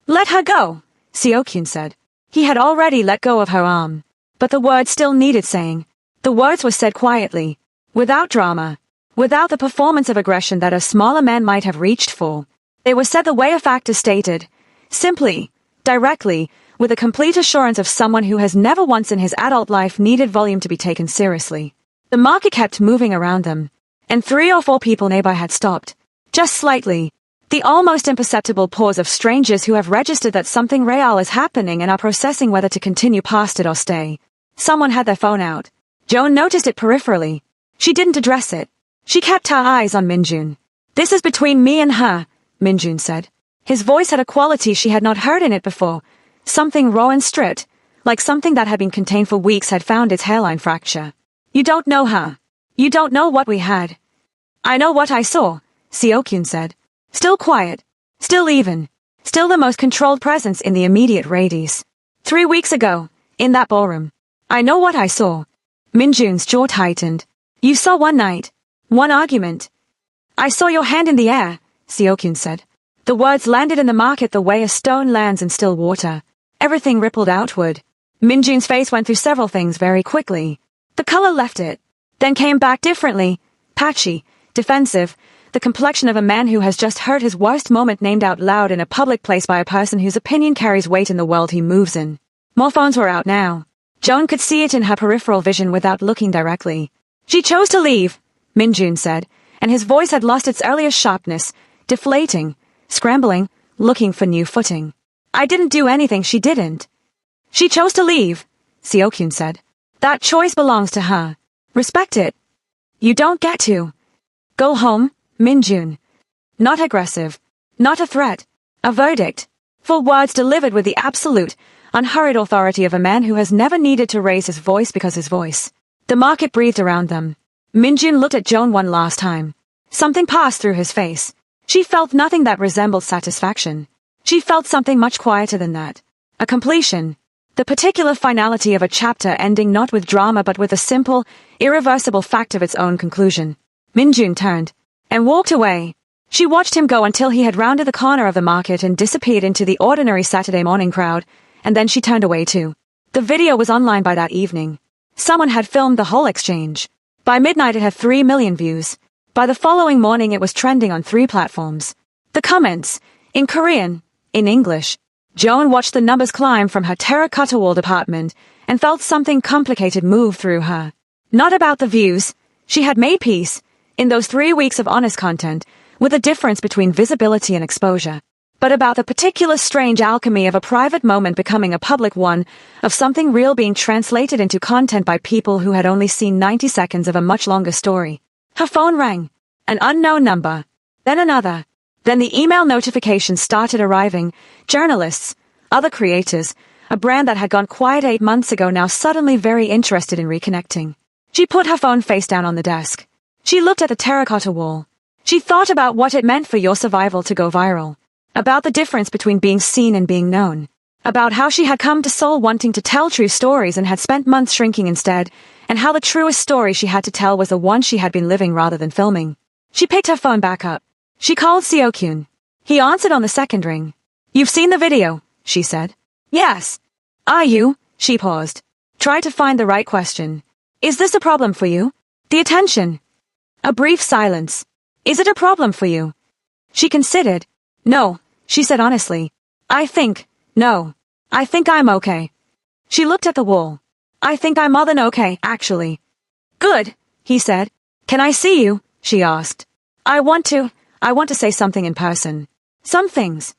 "Let her go," Seokyun said. He had already let go of her arm. But the words still needed saying. The words were said quietly, without drama, without the performance of aggression that a smaller man might have reached for. They were said the way a fact is stated, simply, directly, with a complete assurance of someone who has never once in his adult life needed volume to be taken seriously. The market kept moving around them, and 3 or 4 people nearby had stopped, just slightly. The almost imperceptible pause of strangers who have registered that something real is happening and are processing whether to continue past it or stay. Someone had their phone out. Joan noticed it peripherally. She didn't address it. She kept her eyes on Minjun. "This is between me and her," Minjun said. His voice had a quality she had not heard in it before. Something raw and stripped, like something that had been contained for weeks had found its hairline fracture. "You don't know her. You don't know what we had." "I know what I saw," Seokyun said. Still quiet. Still even. Still the most controlled presence in the immediate radius. 3 weeks ago, in that ballroom. "I know what I saw." Minjun's jaw tightened. "You saw one night. One argument." "I saw your hand in the air," Seokyun said. The words landed in the market the way a stone lands in still water. Everything rippled outward. Minjun's face went through several things very quickly. The color left it, then came back differently, patchy, defensive, the complexion of a man who has just heard his worst moment named out loud in a public place by a person whose opinion carries weight in the world he moves in. More phones were out now. Joan could see it in her peripheral vision without looking directly. She chose to leave, Minjun said, and his voice had lost its earlier sharpness, deflating, scrambling, looking for new footing. I didn't do anything, she didn't. She chose to leave, Seokyun said. That choice belongs to her. Respect it. You don't get to. Go home, Minjun. Not aggressive. Not a threat. A verdict. Full words delivered with the absolute, unhurried authority of a man who has never needed to raise his voice because his voice. The market breathed around them. Minjun looked at Joan one last time. Something passed through his face. She felt nothing that resembled satisfaction. She felt something much quieter than that. A completion. The particular finality of a chapter ending not with drama but with a simple, irreversible fact of its own conclusion. Minjun turned and walked away. She watched him go until he had rounded the corner of the market and disappeared into the ordinary Saturday morning crowd, and then she turned away too. The video was online by that evening. Someone had filmed the whole exchange. By midnight it had 3 million views. By the following morning it was trending on 3 platforms. The comments, in Korean, in English. Joan watched the numbers climb from her terracotta-walled apartment and felt something complicated move through her. Not about the views. She had made peace, in those 3 weeks of honest content, with the difference between visibility and exposure. But about the particular strange alchemy of a private moment becoming a public one, of something real being translated into content by people who had only seen 90 seconds of a much longer story. Her phone rang. An unknown number. Then another. Then the email notifications started arriving. Journalists, other creators, a brand that had gone quiet 8 months ago now suddenly very interested in reconnecting. She put her phone face down on the desk. She looked at the terracotta wall. She thought about what it meant for your survival to go viral. About the difference between being seen and being known. About how she had come to Seoul wanting to tell true stories and had spent months shrinking instead, and how the truest story she had to tell was the one she had been living rather than filming. She picked her phone back up. She called Seokyun. He answered on the second ring. You've seen the video, she said. Yes. Are you? She paused. Tried to find the right question. Is this a problem for you? The attention. A brief silence. Is it a problem for you? She considered. No, she said honestly. No. I think I'm okay. She looked at the wall. I think I'm more than okay, actually. Good, he said. Can I see you? She asked. I want to say something in person. Some things.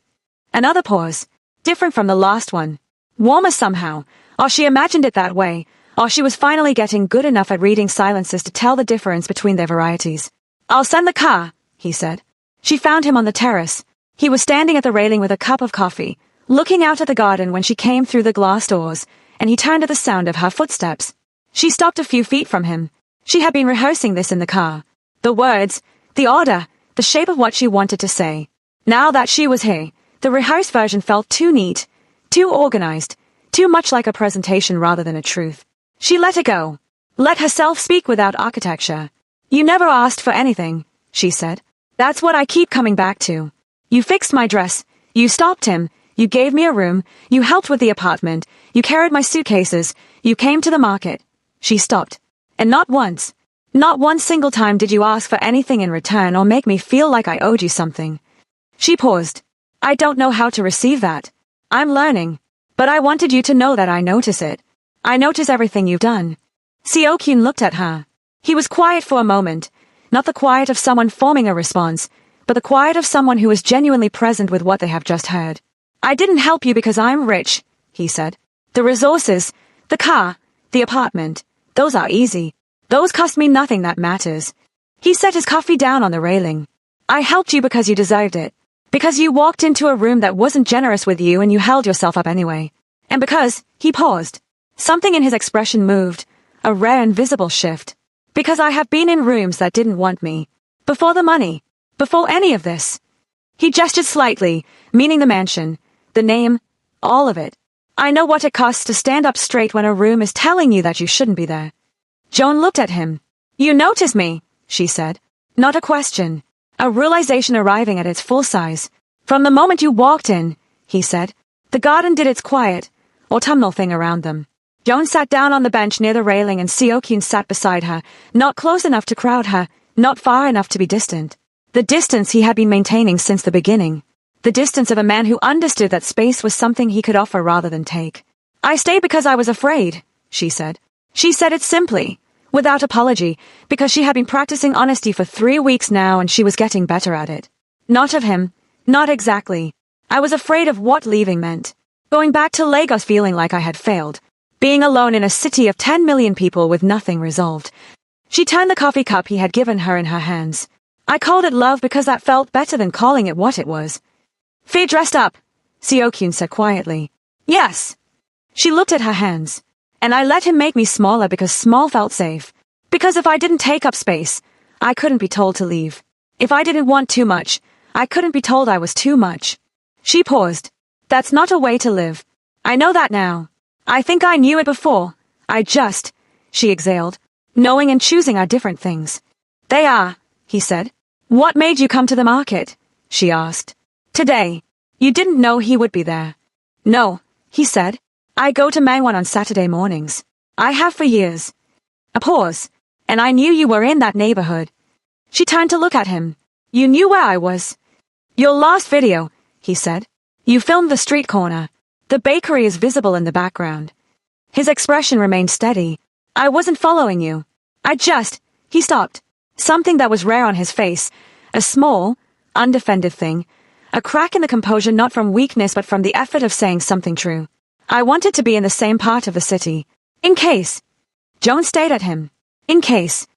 Another pause. Different from the last one. Warmer somehow, or she imagined it that way, or she was finally getting good enough at reading silences to tell the difference between their varieties. I'll send the car, he said. She found him on the terrace. He was standing at the railing with a cup of coffee, looking out at the garden when she came through the glass doors, and he turned at the sound of her footsteps. She stopped a few feet from him. She had been rehearsing this in the car. The words, the order, the shape of what she wanted to say. Now that she was here, the rehearsed version felt too neat, too organized, too much like a presentation rather than a truth. She let it go. Let herself speak without architecture. You never asked for anything, she said. That's what I keep coming back to. You fixed my dress. You stopped him. You gave me a room. You helped with the apartment. You carried my suitcases. You came to the market. She stopped. And not once. Not one single time did you ask for anything in return or make me feel like I owed you something. She paused. I don't know how to receive that. I'm learning. But I wanted you to know that I notice it. I notice everything you've done. Seokyun looked at her. He was quiet for a moment. Not the quiet of someone forming a response, but the quiet of someone who is genuinely present with what they have just heard. I didn't help you because I'm rich, he said. The resources, the car, the apartment, those are easy. Those cost me nothing that matters. He set his coffee down on the railing. I helped you because you deserved it. Because you walked into a room that wasn't generous with you and you held yourself up anyway. And because, he paused. Something in his expression moved, a rare invisible shift. Because I have been in rooms that didn't want me. Before the money. Before any of this. He gestured slightly, meaning the mansion, the name, all of it. I know what it costs to stand up straight when a room is telling you that you shouldn't be there. Joan looked at him. You notice me, she said. Not a question. A realization arriving at its full size. From the moment you walked in, he said. The garden did its quiet, autumnal thing around them. Joan sat down on the bench near the railing and Seokyun sat beside her, not close enough to crowd her, not far enough to be distant. The distance he had been maintaining since the beginning. The distance of a man who understood that space was something he could offer rather than take. "I stayed because I was afraid," she said. She said it simply, without apology, because she had been practicing honesty for 3 weeks now and she was getting better at it. Not of him. Not exactly. I was afraid of what leaving meant. Going back to Lagos feeling like I had failed. Being alone in a city of 10 million people with nothing resolved. She turned the coffee cup he had given her in her hands. "I called it love because that felt better than calling it what it was." "Faye dressed up," Seokyun said quietly. "Yes." She looked at her hands. "And I let him make me smaller because small felt safe. Because if I didn't take up space, I couldn't be told to leave. If I didn't want too much, I couldn't be told I was too much." She paused. "That's not a way to live. I know that now. I think I knew it before. She exhaled. Knowing and choosing are different things." "They are," he said. "What made you come to the market?" she asked. "Today. You didn't know he would be there." "No," he said. "I go to Mangwon on Saturday mornings. I have for years." A pause. "And I knew you were in that neighborhood." She turned to look at him. "You knew where I was." "Your last video," he said. "You filmed the street corner. The bakery is visible in the background." His expression remained steady. "I wasn't following you. He stopped. Something that was rare on his face. A small, undefended thing. A crack in the composure not from weakness but from the effort of saying something true. "I wanted to be in the same part of the city. In case." Joan stayed at him. In case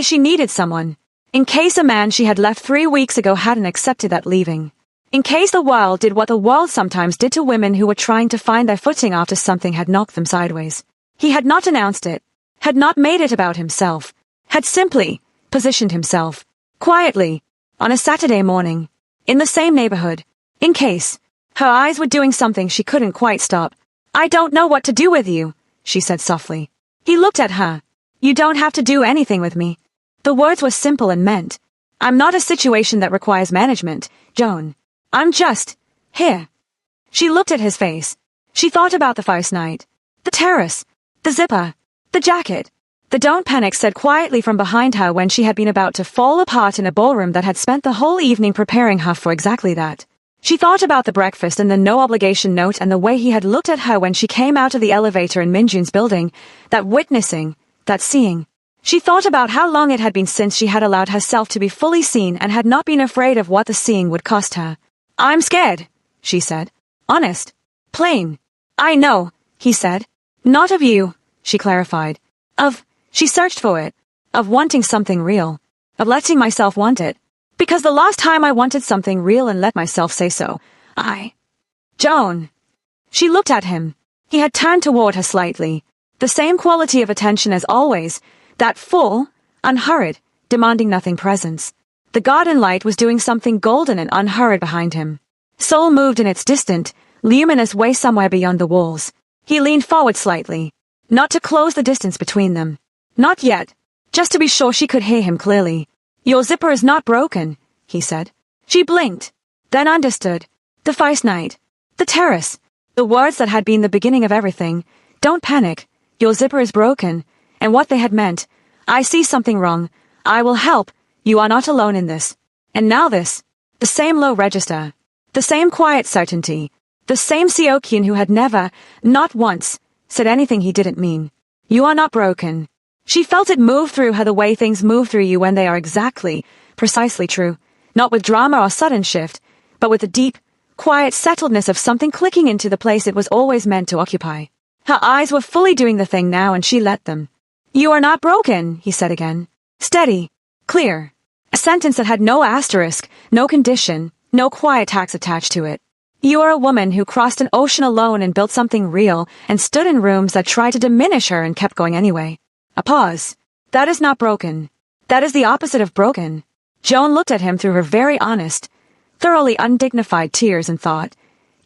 she needed someone. In case a man she had left 3 weeks ago hadn't accepted that leaving. In case the world did what the world sometimes did to women who were trying to find their footing after something had knocked them sideways. He had not announced it. Had not made it about himself. Had simply positioned himself. Quietly. On a Saturday morning. In the same neighborhood. In case. Her eyes were doing something she couldn't quite stop. "I don't know what to do with you," she said softly. He looked at her. "You don't have to do anything with me." The words were simple and meant. "I'm not a situation that requires management, Joan. I'm just here." She looked at his face. She thought about the first night. The terrace. The zipper. The jacket. The "don't panic" said quietly from behind her when she had been about to fall apart in a ballroom that had spent the whole evening preparing her for exactly that. She thought about the breakfast and the no-obligation note and the way he had looked at her when she came out of the elevator in Minjun's building, that witnessing, that seeing. She thought about how long it had been since she had allowed herself to be fully seen and had not been afraid of what the seeing would cost her. "I'm scared," she said. "Honest. Plain." "I know," he said. "Not of you," she clarified. She searched for it. Of wanting something real. Of letting myself want it. Because the last time I wanted something real and let myself say so, Joan. She looked at him. He had turned toward her slightly. The same quality of attention as always, that full, unhurried, demanding nothing presence. The garden light was doing something golden and unhurried behind him. Soul moved in its distant, luminous way somewhere beyond the walls. He leaned forward slightly. Not to close the distance between them. Not yet. Just to be sure she could hear him clearly. "Your zipper is not broken," he said. She blinked. Then understood. The first night. The terrace. The words that had been the beginning of everything. "Don't panic. Your zipper is broken." And what they had meant. "I see something wrong. I will help. You are not alone in this." And now this. The same low register. The same quiet certainty. The same Seokyun who had never, not once, said anything he didn't mean. "You are not broken." She felt it move through her the way things move through you when they are exactly, precisely true. Not with drama or sudden shift, but with the deep, quiet settledness of something clicking into the place it was always meant to occupy. Her eyes were fully doing the thing now and she let them. "You are not broken," he said again. Steady. Clear. A sentence that had no asterisk, no condition, no quiet tax attached to it. "You are a woman who crossed an ocean alone and built something real and stood in rooms that tried to diminish her and kept going anyway." A pause. "That is not broken. That is the opposite of broken." Joan looked at him through her very honest, thoroughly undignified tears and thought,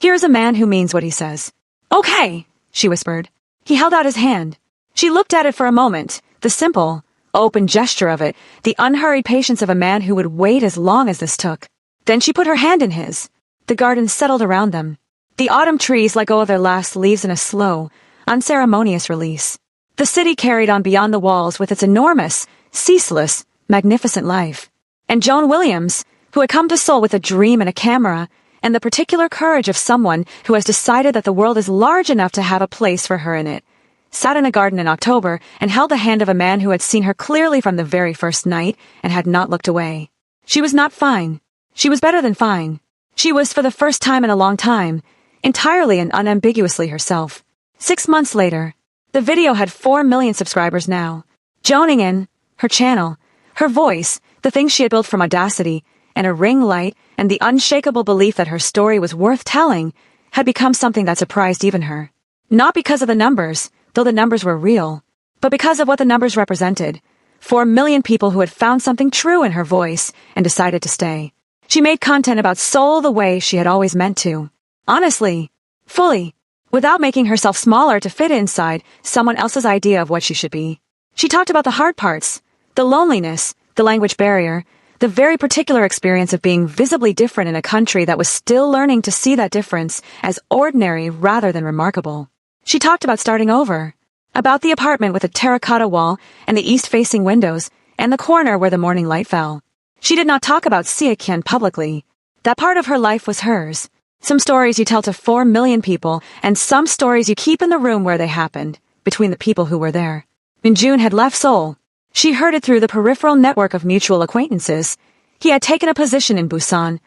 "Here is a man who means what he says." "Okay," she whispered. He held out his hand. She looked at it for a moment, the simple, open gesture of it, the unhurried patience of a man who would wait as long as this took. Then she put her hand in his. The garden settled around them. The autumn trees let go of their last leaves in a slow, unceremonious release. The city carried on beyond the walls with its enormous, ceaseless, magnificent life. And Joan Williams, who had come to Seoul with a dream and a camera, and the particular courage of someone who has decided that the world is large enough to have a place for her in it, sat in a garden in October and held the hand of a man who had seen her clearly from the very first night and had not looked away. She was not fine. She was better than fine. She was, for the first time in a long time, entirely and unambiguously herself. 6 months later, the video had 4 million subscribers now. Joaning in, her channel, her voice, the things she had built from audacity, and a ring light, and the unshakable belief that her story was worth telling, had become something that surprised even her. Not because of the numbers, though the numbers were real, but because of what the numbers represented. 4 million people who had found something true in her voice and decided to stay. She made content about Seoul the way she had always meant to. Honestly, fully, without making herself smaller to fit inside someone else's idea of what she should be. She talked about the hard parts, the loneliness, the language barrier, the very particular experience of being visibly different in a country that was still learning to see that difference as ordinary rather than remarkable. She talked about starting over, about the apartment with a terracotta wall and the east-facing windows and the corner where the morning light fell. She did not talk about Seokyeon publicly. That part of her life was hers. Some stories you tell to 4 million people, and some stories you keep in the room where they happened, between the people who were there. When June had left Seoul, she heard it through the peripheral network of mutual acquaintances. He had taken a position in Busan,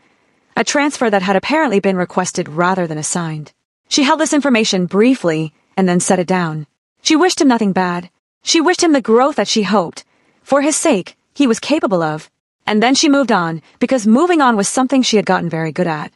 a transfer that had apparently been requested rather than assigned. She held this information briefly and then set it down. She wished him nothing bad. She wished him the growth that she hoped, for his sake, he was capable of. And then she moved on, because moving on was something she had gotten very good at.